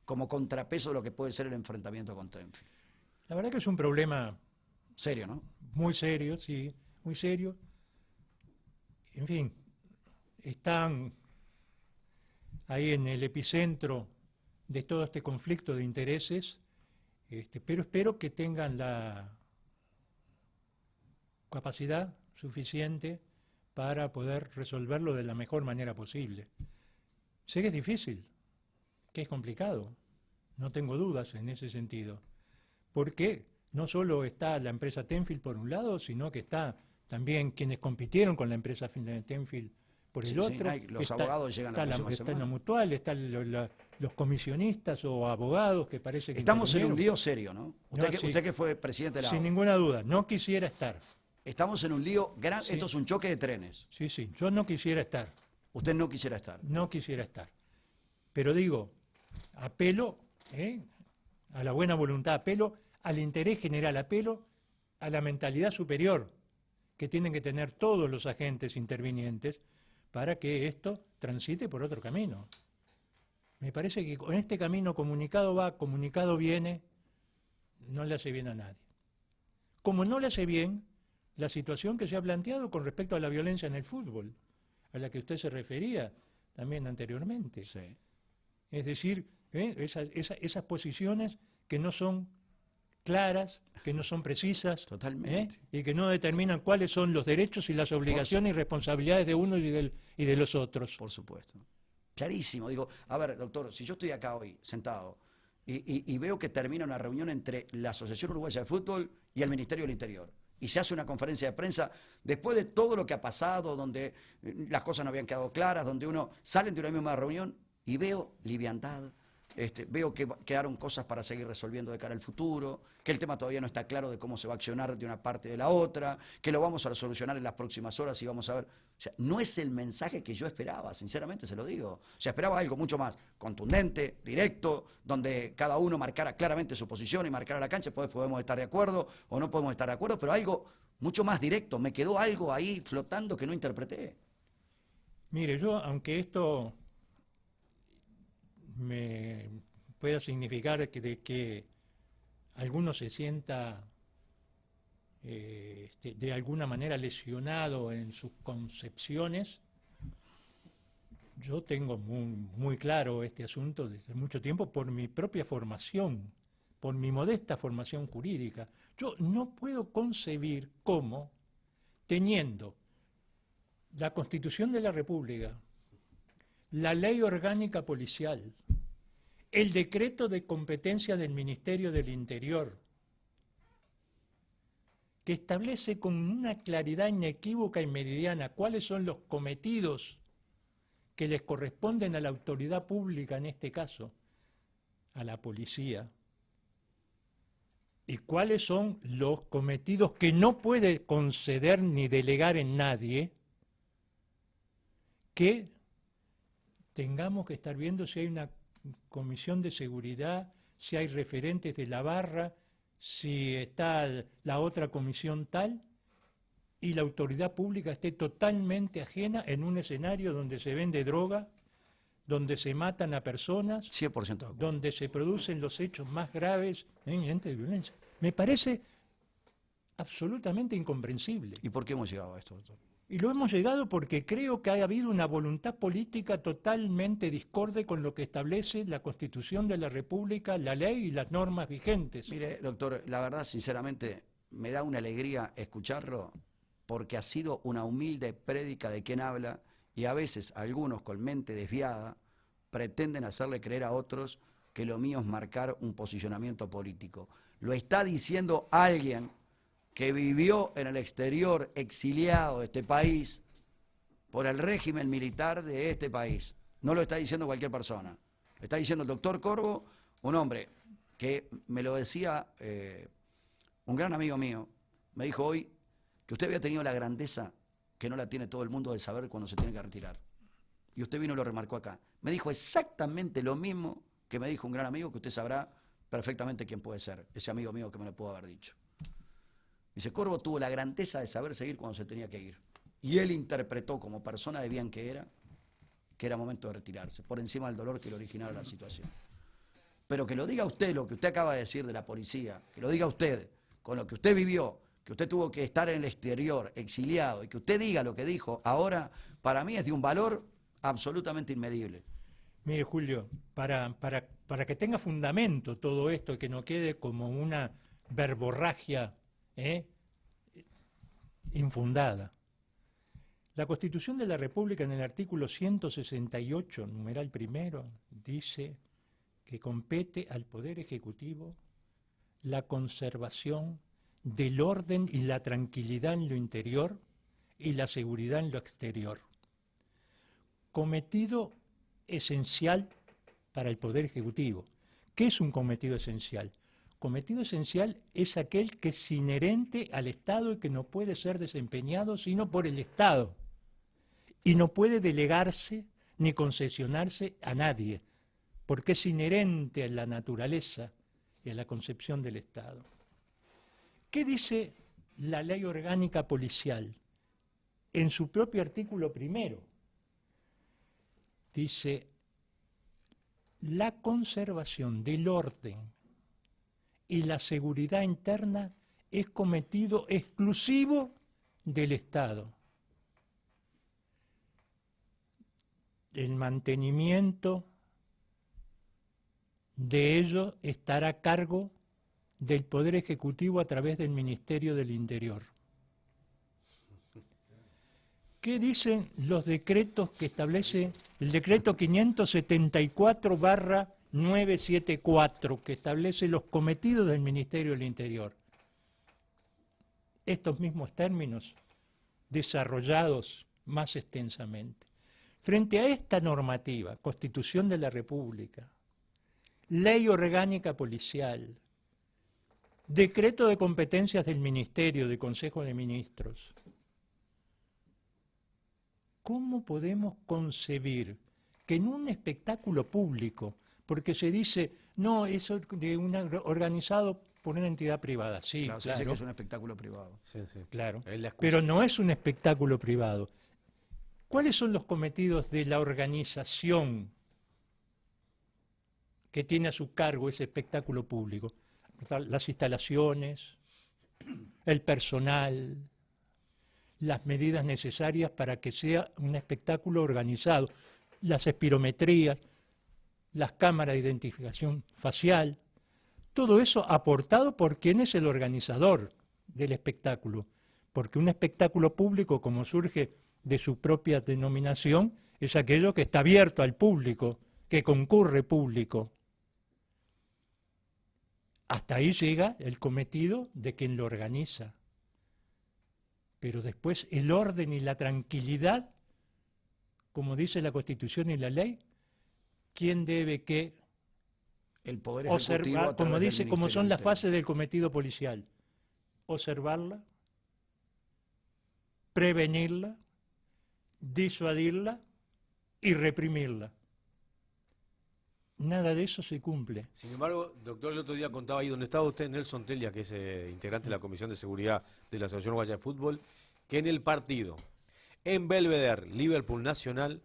Como contrapeso de lo que puede ser el enfrentamiento con Tenfield. La verdad que es un problema serio, ¿no? Muy serio, sí, muy serio. En fin, están ahí en el epicentro de todo este conflicto de intereses, pero espero que tengan la capacidad suficiente para poder resolverlo de la mejor manera posible. Sé que es difícil, que es complicado, no tengo dudas en ese sentido, porque no solo está la empresa Tenfield por un lado, sino que está también quienes compitieron con la empresa Tenfield por el otro. Los abogados llegan la próxima semana. Está la mutual, están los comisionistas o abogados que parece que estamos en un lío serio, ¿no? Usted que fue presidente de la Sin ninguna duda, no quisiera estar. Estamos en un lío grande, esto es un choque de trenes. Sí, yo no quisiera estar. Usted no quisiera estar. No quisiera estar. Pero digo, apelo a la buena voluntad, apelo al interés general, apelo a la mentalidad superior que tienen que tener todos los agentes intervinientes para que esto transite por otro camino. Me parece que con este camino comunicado va, comunicado viene, no le hace bien a nadie. Como no le hace bien la situación que se ha planteado con respecto a la violencia en el fútbol, a la que usted se refería también anteriormente. Sí. Es decir, esas posiciones que no son claras, que no son precisas. Totalmente. Y que no determinan cuáles son los derechos y las obligaciones y responsabilidades de uno y de los otros. Por supuesto. Clarísimo. Digo, a ver, doctor, si yo estoy acá hoy, sentado, y veo que termina una reunión entre la Asociación Uruguaya de Fútbol y el Ministerio del Interior, y se hace una conferencia de prensa después de todo lo que ha pasado, donde las cosas no habían quedado claras, donde uno salen de una misma reunión y veo liviandad, veo que quedaron cosas para seguir resolviendo de cara al futuro, que el tema todavía no está claro de cómo se va a accionar de una parte de la otra, que lo vamos a solucionar en las próximas horas y vamos a ver. O sea, no es el mensaje que yo esperaba, sinceramente se lo digo. O sea, esperaba algo mucho más contundente, directo, donde cada uno marcara claramente su posición y marcara la cancha. Después podemos estar de acuerdo o no podemos estar de acuerdo, pero algo mucho más directo. Me quedó algo ahí flotando que no interpreté. Mire, yo, aunque esto me pueda significar que alguno se sienta de alguna manera lesionado en sus concepciones, yo tengo muy claro este asunto desde mucho tiempo por mi propia formación, por mi modesta formación jurídica. Yo no puedo concebir cómo, teniendo la Constitución de la República, la Ley Orgánica Policial, el decreto de competencia del Ministerio del Interior, que establece con una claridad inequívoca y meridiana cuáles son los cometidos que les corresponden a la autoridad pública, en este caso, a la policía, y cuáles son los cometidos que no puede conceder ni delegar en nadie, que tengamos que estar viendo si hay una comisión de seguridad, si hay referentes de la barra, si está la otra comisión tal, y la autoridad pública esté totalmente ajena en un escenario donde se vende droga, donde se matan a personas, 100%, donde se producen los hechos más graves en entes de violencia. Me parece absolutamente incomprensible. ¿Y por qué hemos llegado a esto, doctor? Y lo hemos llegado porque creo que ha habido una voluntad política totalmente discorde con lo que establece la Constitución de la República, la ley y las normas vigentes. Mire, doctor, la verdad, sinceramente, me da una alegría escucharlo porque ha sido una humilde prédica de quien habla y a veces algunos con mente desviada pretenden hacerle creer a otros que lo mío es marcar un posicionamiento político. Lo está diciendo alguien que vivió en el exterior, exiliado de este país, por el régimen militar de este país. No lo está diciendo cualquier persona. Lo está diciendo el doctor Corvo, un hombre que me lo decía un gran amigo mío. Me dijo hoy que usted había tenido la grandeza que no la tiene todo el mundo de saber cuando se tiene que retirar. Y usted vino y lo remarcó acá. Me dijo exactamente lo mismo que me dijo un gran amigo que usted sabrá perfectamente quién puede ser, ese amigo mío que me lo pudo haber dicho. Dice, Corvo tuvo la grandeza de saber seguir cuando se tenía que ir. Y él interpretó como persona de bien que era momento de retirarse, por encima del dolor que le originaba la situación. Pero que lo diga usted, lo que usted acaba de decir de la policía, que lo diga usted, con lo que usted vivió, que usted tuvo que estar en el exterior, exiliado, y que usted diga lo que dijo, ahora para mí es de un valor absolutamente inmedible. Mire, Julio, para que tenga fundamento todo esto y que no quede como una verborragia infundada. La Constitución de la República en el artículo 168, numeral primero, dice que compete al Poder Ejecutivo la conservación del orden y la tranquilidad en lo interior y la seguridad en lo exterior. Cometido esencial para el Poder Ejecutivo. ¿Qué es un cometido esencial? Cometido esencial es aquel que es inherente al Estado y que no puede ser desempeñado sino por el Estado. Y no puede delegarse ni concesionarse a nadie, porque es inherente a la naturaleza y a la concepción del Estado. ¿Qué dice la Ley Orgánica Policial? En su propio artículo primero, dice, la conservación del orden y la seguridad interna es cometido exclusivo del Estado. El mantenimiento de ello estará a cargo del Poder Ejecutivo a través del Ministerio del Interior. ¿Qué dicen los decretos que establece el decreto 574/974, que establece los cometidos del Ministerio del Interior? Estos mismos términos desarrollados más extensamente. Frente a esta normativa, Constitución de la República, Ley Orgánica Policial, Decreto de competencias del Ministerio, del Consejo de Ministros, ¿cómo podemos concebir que en un espectáculo público, porque se dice, no, es de organizado por una entidad privada, sí, claro, se dice que es un espectáculo privado. Sí, sí. Claro, pero no es un espectáculo privado. ¿Cuáles son los cometidos de la organización que tiene a su cargo ese espectáculo público? Las instalaciones, el personal, las medidas necesarias para que sea un espectáculo organizado, las espirometrías, las cámaras de identificación facial, todo eso aportado por quien es el organizador del espectáculo, porque un espectáculo público, como surge de su propia denominación, es aquello que está abierto al público, que concurre público. Hasta ahí llega el cometido de quien lo organiza. Pero después el orden y la tranquilidad, como dice la Constitución y la ley, ¿quién debe qué? El Poder Ejecutivo, observar, como dice, como son las fases del cometido policial: observarla, prevenirla, disuadirla y reprimirla. Nada de eso se cumple. Sin embargo, doctor, el otro día contaba ahí donde estaba usted, Nelson Telia, que es integrante de la Comisión de Seguridad de la Asociación Uruguaya de Fútbol, que en el partido en Belvedere, Liverpool Nacional,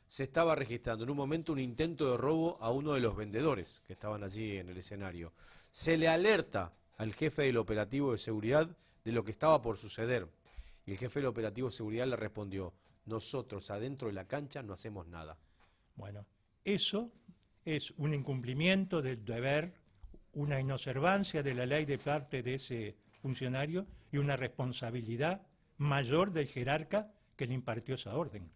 se estaba registrando en un momento un intento de robo a uno de los vendedores que estaban allí en el escenario. Se le alerta al jefe del operativo de seguridad de lo que estaba por suceder. Y el jefe del operativo de seguridad le respondió: nosotros adentro de la cancha no hacemos nada. Bueno, eso es un incumplimiento del deber, una inobservancia de la ley de parte de ese funcionario y una responsabilidad mayor del jerarca que le impartió esa orden.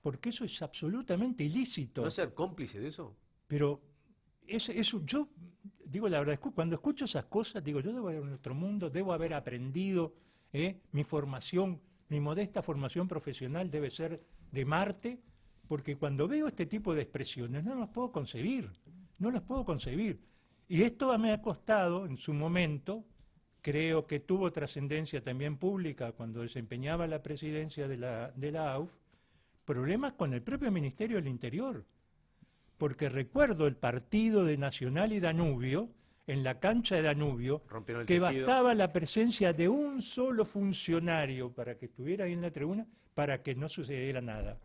Porque eso es absolutamente ilícito. ¿No ser cómplice de eso? Pero eso, yo digo la verdad, cuando escucho esas cosas, digo, yo debo haber en otro mundo, debo haber aprendido, mi formación, mi modesta formación profesional debe ser de Marte, porque cuando veo este tipo de expresiones no las puedo concebir, no las puedo concebir. Y esto me ha costado en su momento, creo que tuvo trascendencia también pública cuando desempeñaba la presidencia de la AUF, problemas con el propio Ministerio del Interior. Porque recuerdo el partido de Nacional y Danubio, en la cancha de Danubio, que bastaba la presencia de un solo funcionario para que estuviera ahí en la tribuna para que no sucediera nada.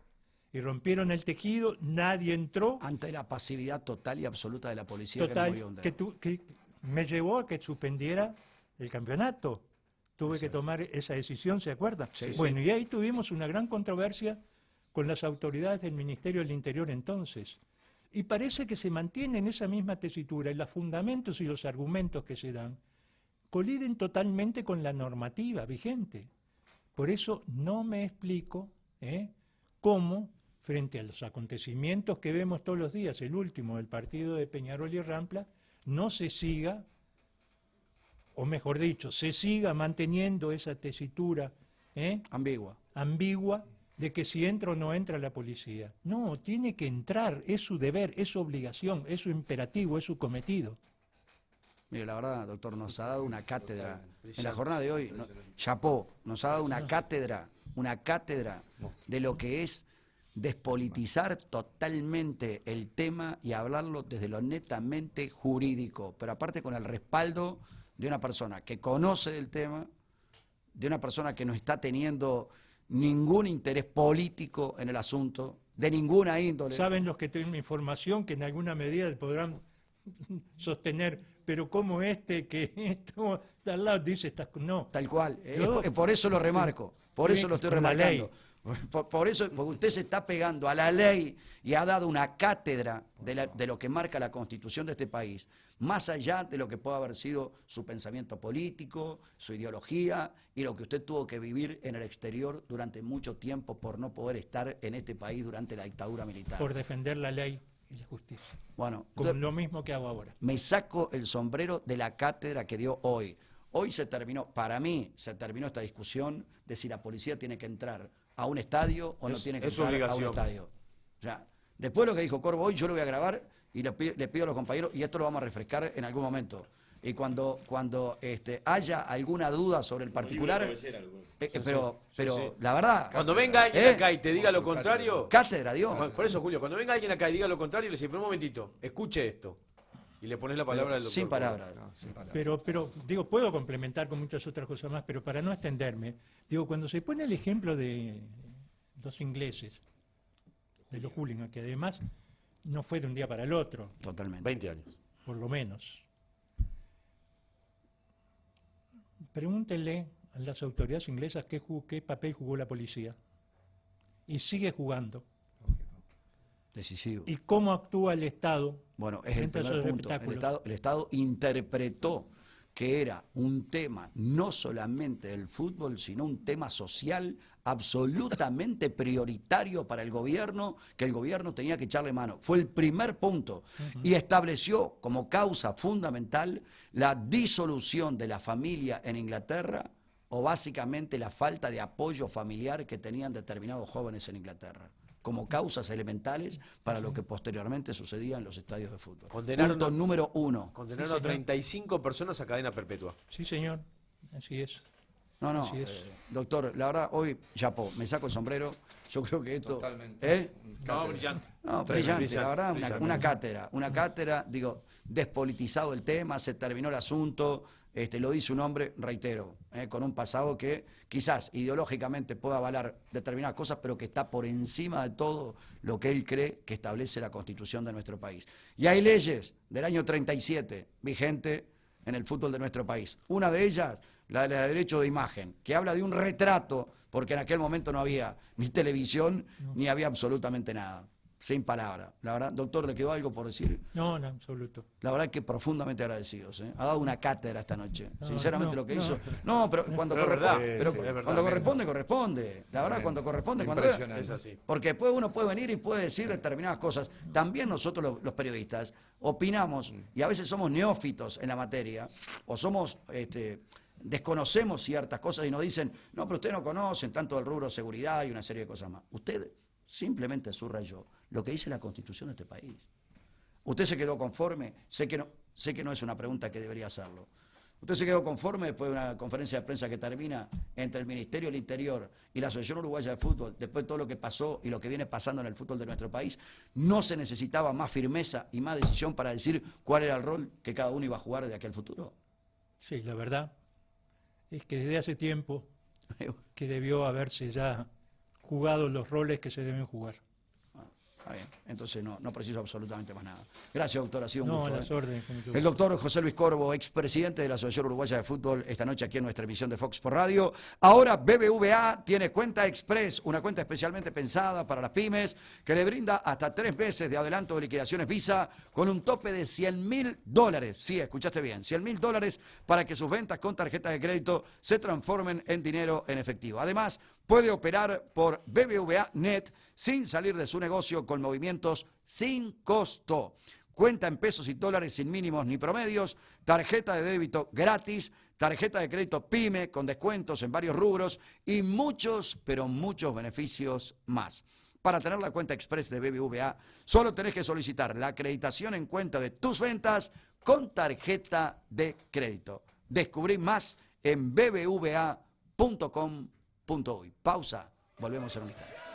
Y rompieron el tejido, nadie entró. Ante la pasividad total y absoluta de la policía. Total, que me llevó a que suspendiera el campeonato. Tuve que tomar esa decisión, ¿se acuerda? Sí, bueno, sí. Y ahí tuvimos una gran controversia con las autoridades del Ministerio del Interior entonces. Y parece que se mantiene en esa misma tesitura, y los fundamentos y los argumentos que se dan coliden totalmente con la normativa vigente. Por eso no me explico cómo, frente a los acontecimientos que vemos todos los días, el último del partido de Peñarol y Rampla, no se siga, o mejor dicho, se siga manteniendo esa tesitura ambigua de que si entra o no entra la policía. No, tiene que entrar, es su deber, es su obligación, es su imperativo, es su cometido. Mire, la verdad, doctor, nos ha dado una cátedra. En la jornada de hoy, chapó, nos ha dado una cátedra de lo que es despolitizar totalmente el tema y hablarlo desde lo netamente jurídico, pero aparte con el respaldo de una persona que conoce del tema, de una persona que no está teniendo ningún interés político en el asunto, de ninguna índole. Saben los que tienen información que en alguna medida podrán sostener, pero como que esto de al lado dice estas no. Tal cual, por eso lo remarco, por eso lo estoy remarcando, Por eso, porque usted se está pegando a la ley y ha dado una cátedra de lo que marca la Constitución de este país, más allá de lo que pueda haber sido su pensamiento político, su ideología y lo que usted tuvo que vivir en el exterior durante mucho tiempo por no poder estar en este país durante la dictadura militar. Por defender la ley y la justicia. Bueno, con lo mismo que hago ahora. Me saco el sombrero de la cátedra que dio hoy. Hoy se terminó, para mí, se terminó esta discusión de si la policía tiene que entrar a un estadio o no tiene que entrar a un estadio. O sea, después de lo que dijo Corvo hoy, yo lo voy a grabar y le pido a los compañeros, y esto lo vamos a refrescar en algún momento. Y cuando haya alguna duda sobre el particular, pero la verdad... Cuando venga alguien acá y te diga lo contrario... Cátedra, Dios. Por eso, Julio, cuando venga alguien acá y diga lo contrario, le dice, pero un momentito, escuche esto. Y le pones la palabra del doctor. Sin palabras. Pero, digo, puedo complementar con muchas otras cosas más, pero para no extenderme, digo, cuando se pone el ejemplo de los ingleses, de los hooligans, que además no fue de un día para el otro. Totalmente. 20 años. Por lo menos. Pregúntenle a las autoridades inglesas qué papel jugó la policía. Y sigue jugando. Decisivo. ¿Y cómo actúa el Estado? Bueno, es el primer punto. El Estado interpretó que era un tema no solamente del fútbol, sino un tema social absolutamente prioritario para el gobierno, que el gobierno tenía que echarle mano. Fue el primer punto. Y estableció como causa fundamental la disolución de la familia en Inglaterra, o básicamente la falta de apoyo familiar que tenían determinados jóvenes en Inglaterra, como causas elementales para lo que posteriormente sucedía en los estadios de fútbol. Punto número 1. Condenaron a 35 personas a cadena perpetua. Sí, señor. Así es. No, doctor, la verdad, hoy, Chapo, me saco el sombrero. Yo creo que esto... Totalmente. No, brillante. No, brillante, la verdad, una cátedra, digo, despolitizado el tema, se terminó el asunto. Lo dice un hombre, reitero, con un pasado que quizás ideológicamente pueda avalar determinadas cosas, pero que está por encima de todo lo que él cree que establece la Constitución de nuestro país. Y hay leyes del año 37 vigentes en el fútbol de nuestro país. Una de ellas, la de derecho de imagen, que habla de un retrato, porque en aquel momento no había ni televisión, ni había absolutamente nada. Sin palabras. La verdad, doctor, ¿le quedó algo por decir? No, en absoluto. La verdad que profundamente agradecidos. Ha dado una cátedra esta noche. Sinceramente lo que hizo. No, pero cuando corresponde, corresponde. La verdad, cuando corresponde, es así. Porque después uno puede venir y puede decir determinadas cosas. También nosotros los periodistas opinamos y a veces somos neófitos en la materia o somos... desconocemos ciertas cosas y nos dicen, no, pero ustedes no conocen tanto del rubro seguridad y una serie de cosas más. Usted simplemente subrayó lo que dice la Constitución de este país. ¿Usted se quedó conforme? Sé que no es una pregunta que debería hacerlo. ¿Usted se quedó conforme después de una conferencia de prensa que termina entre el Ministerio del Interior y la Asociación Uruguaya de Fútbol, después de todo lo que pasó y lo que viene pasando en el fútbol de nuestro país? ¿No se necesitaba más firmeza y más decisión para decir cuál era el rol que cada uno iba a jugar de aquel futuro? Sí, la verdad es que desde hace tiempo que debió haberse ya jugado los roles que se deben jugar. Está bien, entonces no preciso absolutamente más nada. Gracias, doctor, ha sido un gusto. No, a las órdenes. El doctor José Luis Corvo, expresidente de la Asociación Uruguaya de Fútbol, esta noche aquí en nuestra emisión de Fox por Radio. Ahora BBVA tiene cuenta express, una cuenta especialmente pensada para las pymes, que le brinda hasta 3 meses de adelanto de liquidaciones Visa con un tope de $100.000. Sí, escuchaste bien, $100.000 para que sus ventas con tarjetas de crédito se transformen en dinero en efectivo. Además, puede operar por BBVA Net sin salir de su negocio con movimientos sin costo. Cuenta en pesos y dólares sin mínimos ni promedios, tarjeta de débito gratis, tarjeta de crédito PYME con descuentos en varios rubros y muchos, pero muchos beneficios más. Para tener la cuenta express de BBVA, solo tenés que solicitar la acreditación en cuenta de tus ventas con tarjeta de crédito. Descubrí más en bbva.com.uy. Pausa, volvemos en un instante.